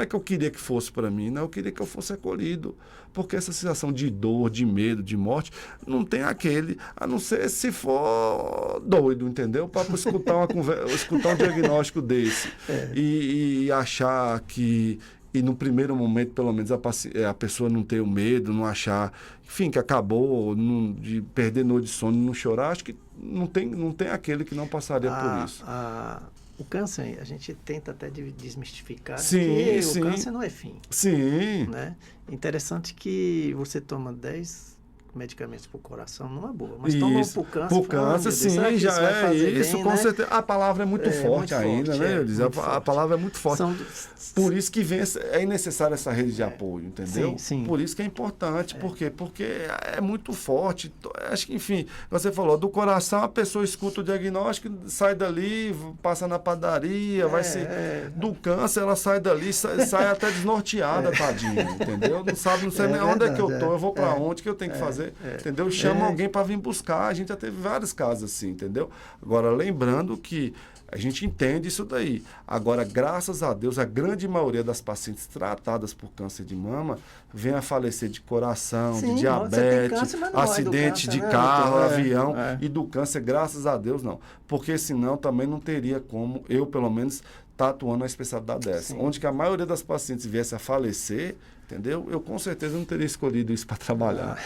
que eu queria que fosse para mim? Não, eu queria que eu fosse acolhido, porque essa sensação de dor, de medo, de morte, não tem aquele, a não ser se for doido, entendeu? Para escutar escutar um diagnóstico desse e achar que, e no primeiro momento, pelo menos, a pessoa não ter o medo, não achar, enfim, que acabou, de perder noite de sono, não chorar, acho que não tem aquele que não passaria por isso. O câncer, a gente tenta até desmistificar que o câncer não é fim. Sim. Né? Interessante que você toma 10 medicamentos para o coração, numa boa. Mas toma para o câncer. Para o câncer, sim, já é isso, bem, com certeza. A palavra é muito forte ainda, né? A palavra é muito forte. Por isso que é necessária essa rede de apoio, entendeu? Sim. Por isso que é importante. Por quê? Porque é muito forte. Acho que, enfim, você falou, do coração a pessoa escuta o diagnóstico, sai dali, passa na padaria, vai ser... Do câncer, ela sai dali, sai até desnorteada, tadinha, entendeu? Não sei nem onde é que eu tô, eu vou para onde que eu tenho que fazer, entendeu? Chama alguém para vir buscar. A gente já teve vários casos assim, entendeu? Agora, lembrando que a gente entende isso daí. Agora, graças a Deus, a grande maioria das pacientes tratadas por câncer de mama vem a falecer de coração, de diabetes, câncer, acidente de carro, avião, e do câncer, graças a Deus, não. Porque senão também não teria como, eu pelo menos, estar atuando na especialidade dessa. Onde que a maioria das pacientes viesse a falecer, entendeu? Eu com certeza não teria escolhido isso para trabalhar,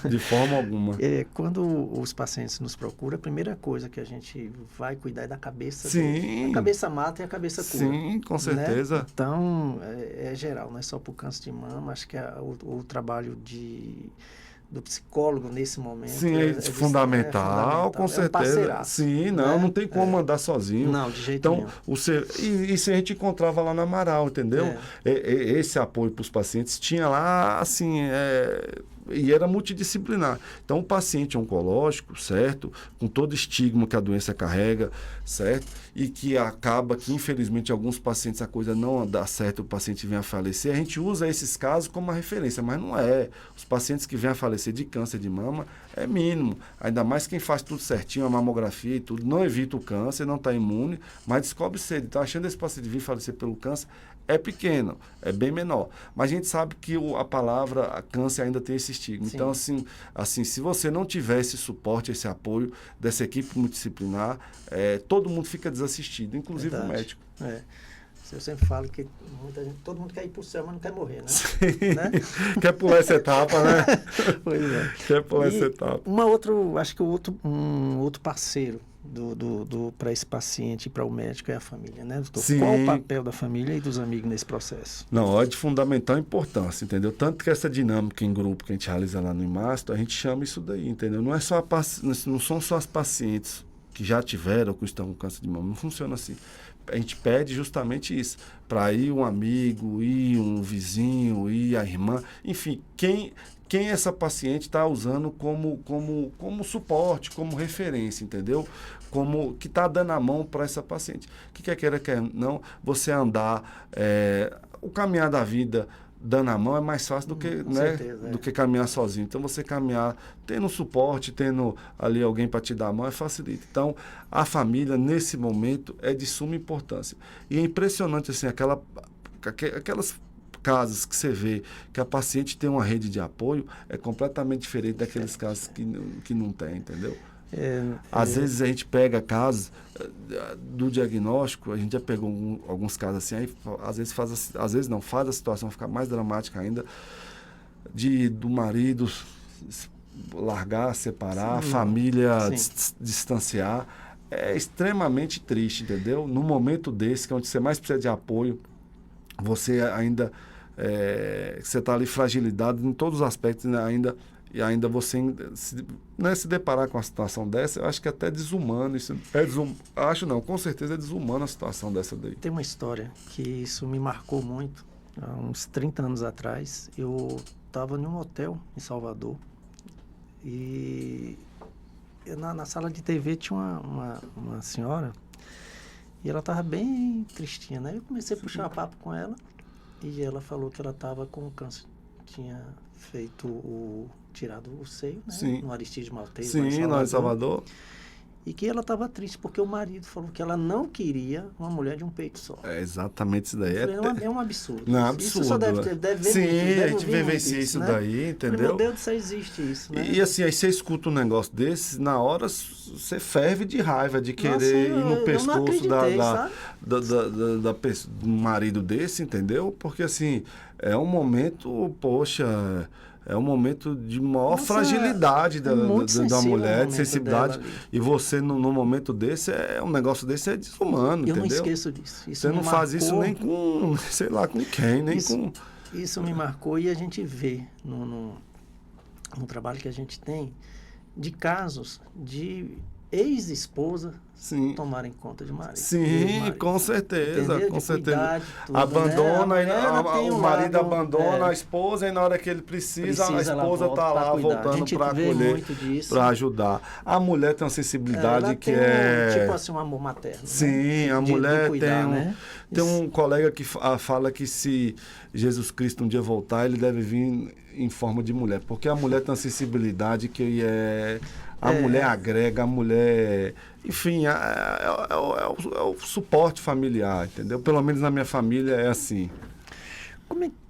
de forma alguma. Quando os pacientes nos procuram, a primeira coisa que a gente vai cuidar é da cabeça. Sim. A cabeça mata e a cabeça cura. Sim, com certeza. Né? Então, é geral, não é só para o câncer de mama, acho que o trabalho do psicólogo nesse momento é fundamental, com certeza. Sim, não tem como andar sozinho. Não, de jeito nenhum. Isso a gente encontrava lá na Amaral, entendeu? Esse apoio para os pacientes tinha lá, assim, e era multidisciplinar. Então, o paciente oncológico, certo? Com todo o estigma que a doença carrega, certo? E que acaba que, infelizmente, alguns pacientes a coisa não dá certo, o paciente vem a falecer. A gente usa esses casos como uma referência, mas não é. Os pacientes que vêm a falecer de câncer de mama é mínimo. Ainda mais quem faz tudo certinho, a mamografia e tudo, não evita o câncer, não está imune, mas descobre cedo. Então, achando esse paciente vir falecer pelo câncer, é pequeno, é bem menor. Mas a gente sabe que a palavra câncer ainda tem esse estigma. Sim. Então, assim, se você não tiver esse suporte, esse apoio dessa equipe multidisciplinar, todo mundo fica desassistido, inclusive o médico. Eu sempre falo que todo mundo quer ir para o céu, mas não quer morrer, né? Sim. Né? Quer pular essa etapa, né? Pois é. Quer pular essa etapa. Acho que um outro parceiro para esse paciente e para o médico é a família, né, doutor? Sim. Qual o papel da família e dos amigos nesse processo? Não, é de fundamental importância, entendeu? Tanto que essa dinâmica em grupo que a gente realiza lá no Imastro, a gente chama isso daí, entendeu? Não são só as pacientes que já tiveram ou que estão com câncer de mama, não funciona assim. A gente pede justamente isso, para ir um amigo, ir um vizinho, ir a irmã, enfim, quem essa paciente está usando como suporte, como referência, entendeu? Como que está dando a mão para essa paciente. O que quer não, você andar, o caminhar da vida dando a mão é mais fácil do que, do que caminhar sozinho. Então, você caminhar tendo suporte, tendo ali alguém para te dar a mão, facilita. Então, a família, nesse momento, é de suma importância. E é impressionante, assim, aquelas casos que você vê que a paciente tem uma rede de apoio, é completamente diferente daqueles casos que não tem, entendeu? Às vezes a gente pega casos do diagnóstico, a gente já pegou alguns casos assim, aí às vezes faz a situação ficar mais dramática ainda, do marido largar, separar, a família distanciar. É extremamente triste, entendeu? Num momento desse, que é onde você mais precisa de apoio, você ainda você está ali fragilidade em todos os aspectos, né? ainda você se deparar com uma situação dessa, eu acho que é até desumano. Isso acho não, com certeza é desumano a situação dessa daí. Tem uma história que isso me marcou muito. Há uns 30 anos atrás, eu estava em um hotel em Salvador e na sala de TV tinha uma senhora e ela estava bem tristinha, né? Eu comecei a puxar papo com ela e ela falou que ela estava com câncer. Tinha tirado o seio, né? Sim. No Aristídeo Maltese. Sim, lá em Salvador. E que ela estava triste porque o marido falou que ela não queria uma mulher de um peito só. É exatamente isso daí. É um absurdo. Não, é absurdo. Isso só deve ver Sim, muito, a gente vivencia isso, né? Daí, entendeu? Falei, meu Deus do céu, existe isso, né? E assim, aí você escuta um negócio desse, na hora você ferve de raiva de querer ir no pescoço do marido desse, entendeu? Porque assim, é um momento, poxa... É um momento de maior fragilidade da mulher, de sensibilidade. E você, no momento desse, um negócio desse é desumano, entendeu? Eu não esqueço disso. Você não faz isso nem com, sei lá, com quem, nem com... Isso me marcou e a gente vê no trabalho que a gente tem de casos de ex-esposa tomarem conta de marido. Sim, com certeza, entendeu? Com de certeza. Cuidar de tudo, abandona, né? o marido abandona a esposa e na hora que ele precisa a esposa está lá voltando para acolher, para ajudar. A mulher tem uma sensibilidade que tipo assim, um amor materno. Sim, né? A mulher cuidar, tem um colega que fala que se Jesus Cristo um dia voltar, ele deve vir em forma de mulher, porque a mulher tem uma sensibilidade que a mulher agrega, a mulher... Enfim, é o suporte familiar, entendeu? Pelo menos na minha família é assim.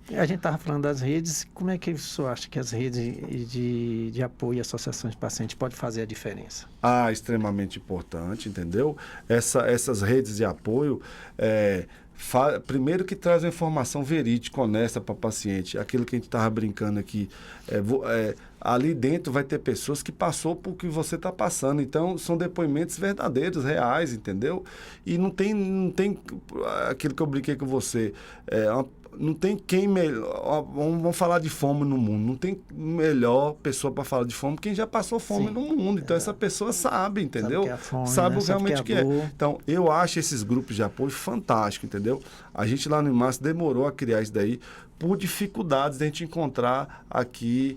A gente estava falando das redes, como é que o senhor acha que as redes de apoio e associações de pacientes podem fazer a diferença? Extremamente importante, entendeu? Essas redes de apoio... primeiro que traz uma informação verídica, honesta para o paciente. Aquilo que a gente estava brincando aqui. Ali dentro vai ter pessoas que passou por que você está passando. Então, são depoimentos verdadeiros, reais, entendeu? E não tem aquilo que eu brinquei com você. Não tem quem melhor... Vamos falar de fome no mundo. Não tem melhor pessoa para falar de fome quem já passou fome no mundo. Então, essa pessoa sabe, entendeu? Sabe realmente o que é. Então, eu acho esses grupos de apoio fantásticos, entendeu? A gente lá no IMAS demorou a criar isso daí por dificuldades de a gente encontrar aqui...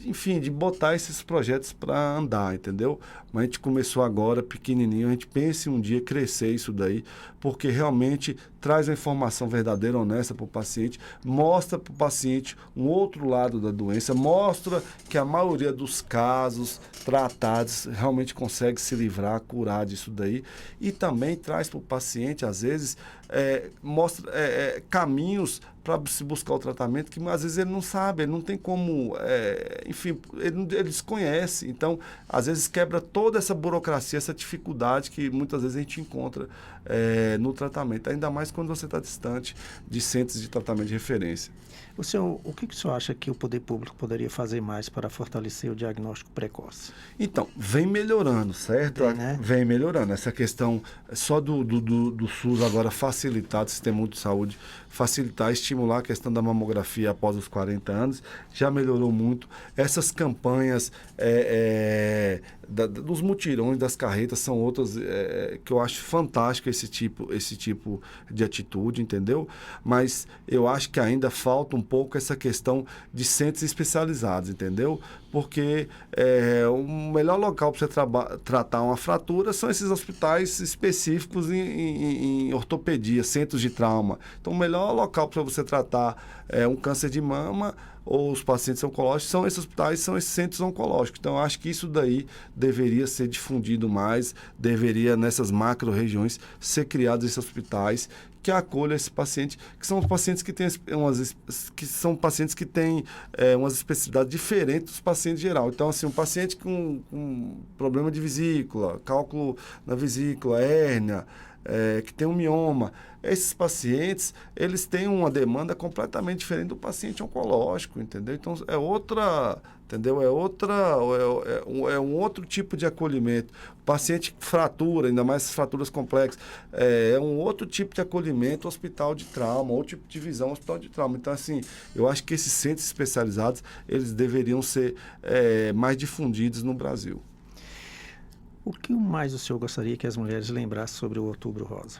enfim, de botar esses projetos para andar, entendeu? Mas a gente começou agora, pequenininho, a gente pensa em um dia crescer isso daí, porque realmente traz a informação verdadeira, honesta para o paciente, mostra para o paciente um outro lado da doença, mostra que a maioria dos casos tratados realmente consegue se livrar, curar disso daí, e também traz para o paciente, às vezes, mostra caminhos para se buscar o tratamento que às vezes ele não sabe, ele não tem como, enfim, ele desconhece. Então, às vezes quebra toda essa burocracia, essa dificuldade que muitas vezes a gente encontra no tratamento, ainda mais quando você está distante de centros de tratamento de referência. O que o senhor acha que o poder público poderia fazer mais para fortalecer o diagnóstico precoce? Então, vem melhorando, certo? Vem melhorando. Essa questão só do SUS agora facilitar, do Sistema Único de Saúde, facilitar, estimular a questão da mamografia após os 40 anos, já melhorou muito. Essas campanhas dos mutirões, das carretas, são outras que eu acho fantástico esse tipo de atitude, entendeu? Mas eu acho que ainda falta um pouco essa questão de centros especializados, entendeu? Porque o melhor local para você tratar uma fratura são esses hospitais específicos em ortopedia, centros de trauma. Então, o melhor local para você tratar um câncer de mama ou os pacientes oncológicos são esses hospitais, são esses centros oncológicos. Então, eu acho que isso daí deveria ser difundido mais, deveria, nessas macro-regiões, ser criados esses hospitais que acolha esse paciente, que são pacientes que têm umas especificidades diferentes dos pacientes geral. Então, assim, um paciente com problema de vesícula, cálculo na vesícula, hérnia, que tem um mioma, esses pacientes, eles têm uma demanda completamente diferente do paciente oncológico, entendeu? Então, é um outro tipo de acolhimento. O paciente fratura, ainda mais fraturas complexas, é um outro tipo de acolhimento, hospital de trauma, outro tipo de visão, hospital de trauma. Então, assim, eu acho que esses centros especializados, eles deveriam ser mais difundidos no Brasil. O que mais o senhor gostaria que as mulheres lembrassem sobre o Outubro Rosa?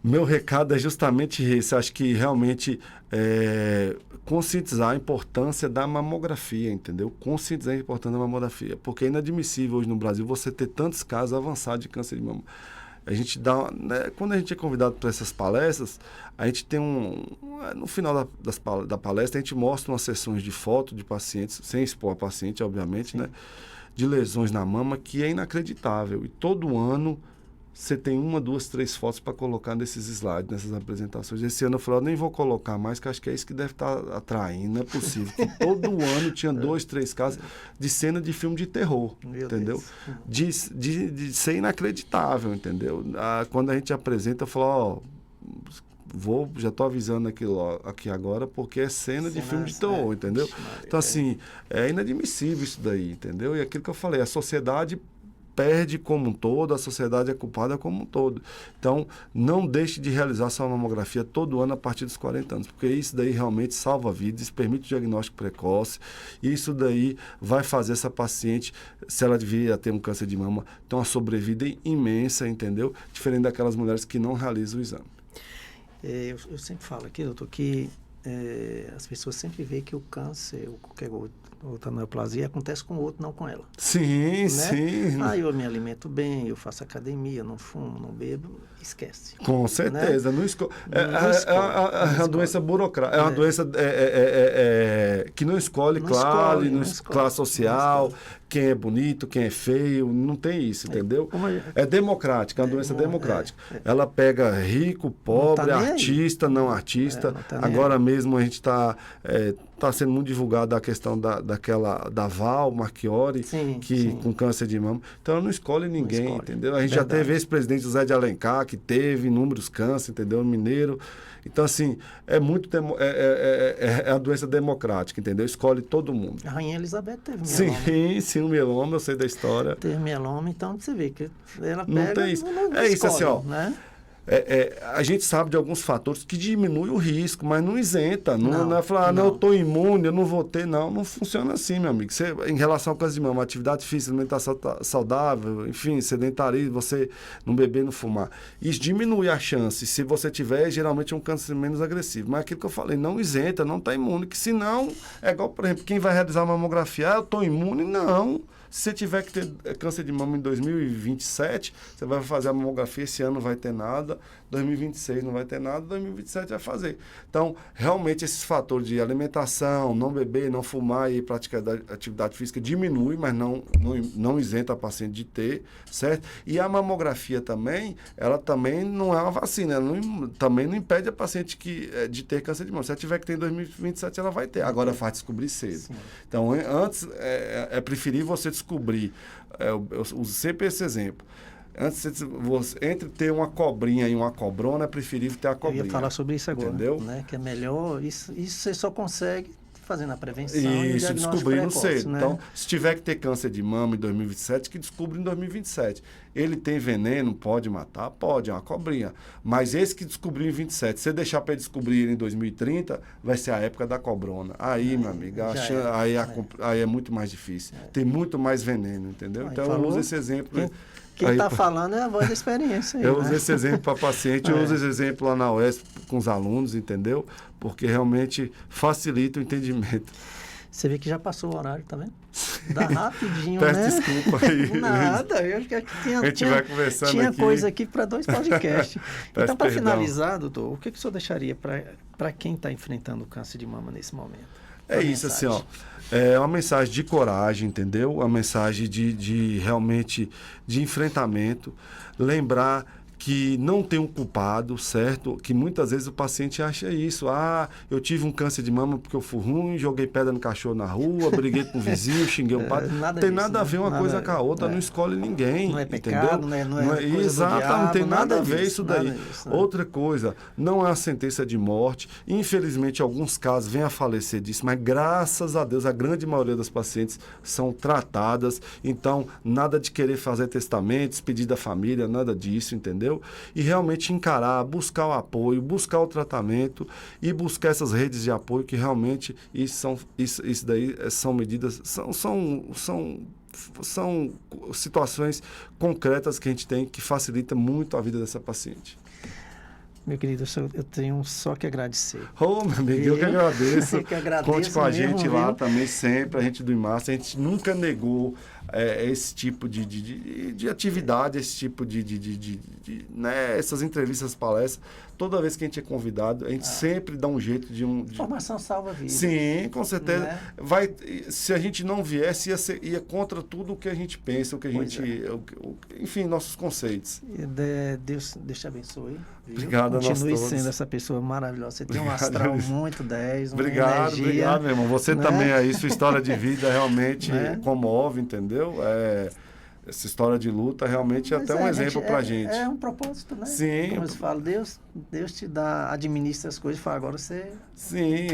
Meu recado é justamente esse. Acho que realmente conscientizar a importância da mamografia, entendeu? Conscientizar a importância da mamografia. Porque é inadmissível hoje no Brasil você ter tantos casos avançados de câncer de mama. A gente dá, né, quando a gente é convidado para essas palestras, a gente tem no final da palestra, a gente mostra umas sessões de foto de pacientes, sem expor a paciente, obviamente, né? De lesões na mama, que é inacreditável. E todo ano você tem 1, 2, 3 fotos para colocar nesses slides, nessas apresentações. Esse ano eu falei, eu nem vou colocar mais, que acho que é isso que deve estar atraindo. Não é possível. Que todo ano tinha 2, 3 casos de cena de filme de terror, entendeu? De ser inacreditável, entendeu? Quando a gente apresenta, eu falo, já estou avisando aqui agora, porque é cena de filme de terror, entendeu? Então, assim, é inadmissível isso daí, entendeu? E aquilo que eu falei, a sociedade perde como um todo, a sociedade é culpada como um todo. Então, não deixe de realizar sua mamografia todo ano a partir dos 40 anos, porque isso daí realmente salva vidas, isso permite o diagnóstico precoce, e isso daí vai fazer essa paciente, se ela devia ter um câncer de mama, ter uma sobrevida imensa, entendeu? Diferente daquelas mulheres que não realizam o exame. Eu sempre falo aqui, doutor, que as pessoas sempre veem que o câncer, ou qualquer outra neoplasia, acontece com o outro, não com ela. Sim, né? sim. Eu me alimento bem, eu faço academia, não fumo, não bebo, esquece. Com certeza. Né? É uma doença burocrática, é uma doença que não escolhe classe social, quem é bonito, quem é feio, não tem isso, entendeu? É democrática, é uma doença democrática. Ela pega rico, pobre, artista, não artista. Agora mesmo a gente está sendo muito divulgada a questão da Val Marchiori, com câncer de mama. Então ela não escolhe ninguém, entendeu? A gente já teve esse presidente José de Alencar, que teve inúmeros cânceres, entendeu? Mineiro. Então, assim, é a doença democrática, entendeu? Escolhe todo mundo. A Rainha Elizabeth teve mieloma. Sim, o mieloma, eu sei da história. Teve mieloma, então você vê que ela pega... Não tem isso. Isso, assim, ó. Né? A gente sabe de alguns fatores que diminuem o risco, mas não isenta. Não é falar, eu estou imune, eu não vou ter. Não funciona assim, meu amigo. Você, em relação ao câncer de mama, atividade física, alimentação saudável, enfim, sedentarismo, você não beber, não fumar. Isso diminui a chance. Se você tiver, geralmente é um câncer menos agressivo. Mas aquilo que eu falei, não isenta, não está imune. Que senão, é igual, por exemplo, quem vai realizar uma mamografia, eu estou imune? Não. Se você tiver que ter câncer de mama em 2027, você vai fazer a mamografia, esse ano não vai ter nada, 2026 não vai ter nada, 2027 vai fazer. Então, realmente, esses fatores de alimentação, não beber, não fumar e praticar atividade física diminui, mas não isenta a paciente de ter, certo? E a mamografia também, ela também não é uma vacina, também não impede a paciente de ter câncer de mama. Se ela tiver que ter em 2027, ela vai ter. Agora, faz descobrir cedo. Sim. Então, antes, é preferível você descobrir, eu uso sempre esse exemplo, entre ter uma cobrinha e uma cobrona, é preferível ter a cobrinha. Eu ia falar sobre isso agora, entendeu? Né? Que é melhor, isso você só consegue fazendo a prevenção isso, descobrindo cedo. Né? Então, se tiver que ter câncer de mama em 2027, que descubra em 2027. Ele tem veneno, pode matar? Pode, é uma cobrinha. Mas esse que descobriu em 27, se você deixar para ele descobrir em 2030, vai ser a época da cobrona. Aí, meu amigo, aí é muito mais difícil. Tem muito mais veneno, entendeu? Então, eu uso esse exemplo. Quem está falando é a voz da experiência. Aí, eu uso esse exemplo para paciente, eu uso esse exemplo lá na UESP com os alunos, entendeu? Porque realmente facilita o entendimento. Você vê que já passou o horário, tá vendo? Dá rapidinho, Peço né? desculpa aí. Nada, eu acho que vai conversando tinha aqui. Coisa aqui para 2 podcasts. Então, para perdão. finalizar, doutor, o que o senhor deixaria para quem está enfrentando o câncer de mama nesse momento? É isso, assim, ó. É uma mensagem de coragem, entendeu? Uma mensagem de realmente de enfrentamento. Lembrar que não tem um culpado, certo? Que muitas vezes o paciente acha isso. Eu tive um câncer de mama porque eu fui ruim, joguei pedra no cachorro na rua, briguei com o vizinho, xinguei o padre. Não tem nada a ver uma coisa com a outra, não escolhe ninguém. Não é entendeu? Pecado, não é exato, não tem nada a ver isso daí. Outra coisa, não é a sentença de morte. Infelizmente, em alguns casos, vem a falecer disso, mas graças a Deus, a grande maioria das pacientes são tratadas. Então, nada de querer fazer testamentos, pedir da família, nada disso, entendeu? E realmente encarar, buscar o apoio, buscar o tratamento e buscar essas redes de apoio que realmente isso daí são medidas, são situações concretas que a gente tem que facilita muito a vida dessa paciente. Meu querido, eu tenho só que agradecer. Meu amigo, eu que agradeço. Eu que agradeço. Conte com a gente mesmo, lá viu? também sempre, a gente do IMASA, a gente nunca negou esse tipo de atividade, esse tipo né, essas entrevistas, palestras. Toda vez que a gente é convidado, a gente sempre dá um jeito de Formação salva vida. Sim, com certeza. Né? Se a gente não viesse, ia contra tudo o que a gente pensa, o que a gente... enfim, nossos conceitos. Deus te abençoe. Obrigado a nós Continue todos. sendo essa pessoa maravilhosa. Você tem um astral muito 10, uma Obrigado, energia, meu irmão. Você né? também aí, sua história de vida realmente Né? comove, entendeu? Essa história de luta realmente é até um exemplo pra gente. É um propósito, né? Sim. Como eu falo, Deus te administra as coisas e fala, agora você Sim.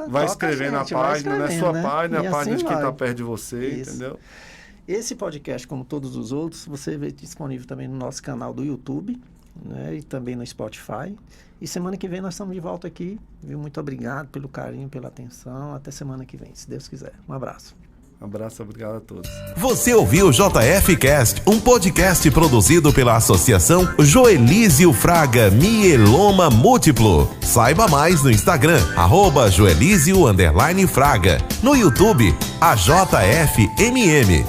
vai escrever na página, não é sua página, é a página de quem está perto de você, entendeu? Esse podcast, como todos os outros, você vê disponível também no nosso canal do YouTube, né? E também no Spotify. E semana que vem nós estamos de volta aqui, viu? Muito obrigado pelo carinho, pela atenção. Até semana que vem, se Deus quiser. Um abraço. Um abraço, obrigado a todos. Você ouviu o JF Cast, um podcast produzido pela Associação Joelísio Fraga Mieloma Múltiplo. Saiba mais no Instagram, @Joelísio_Fraga. No YouTube, AJFMM.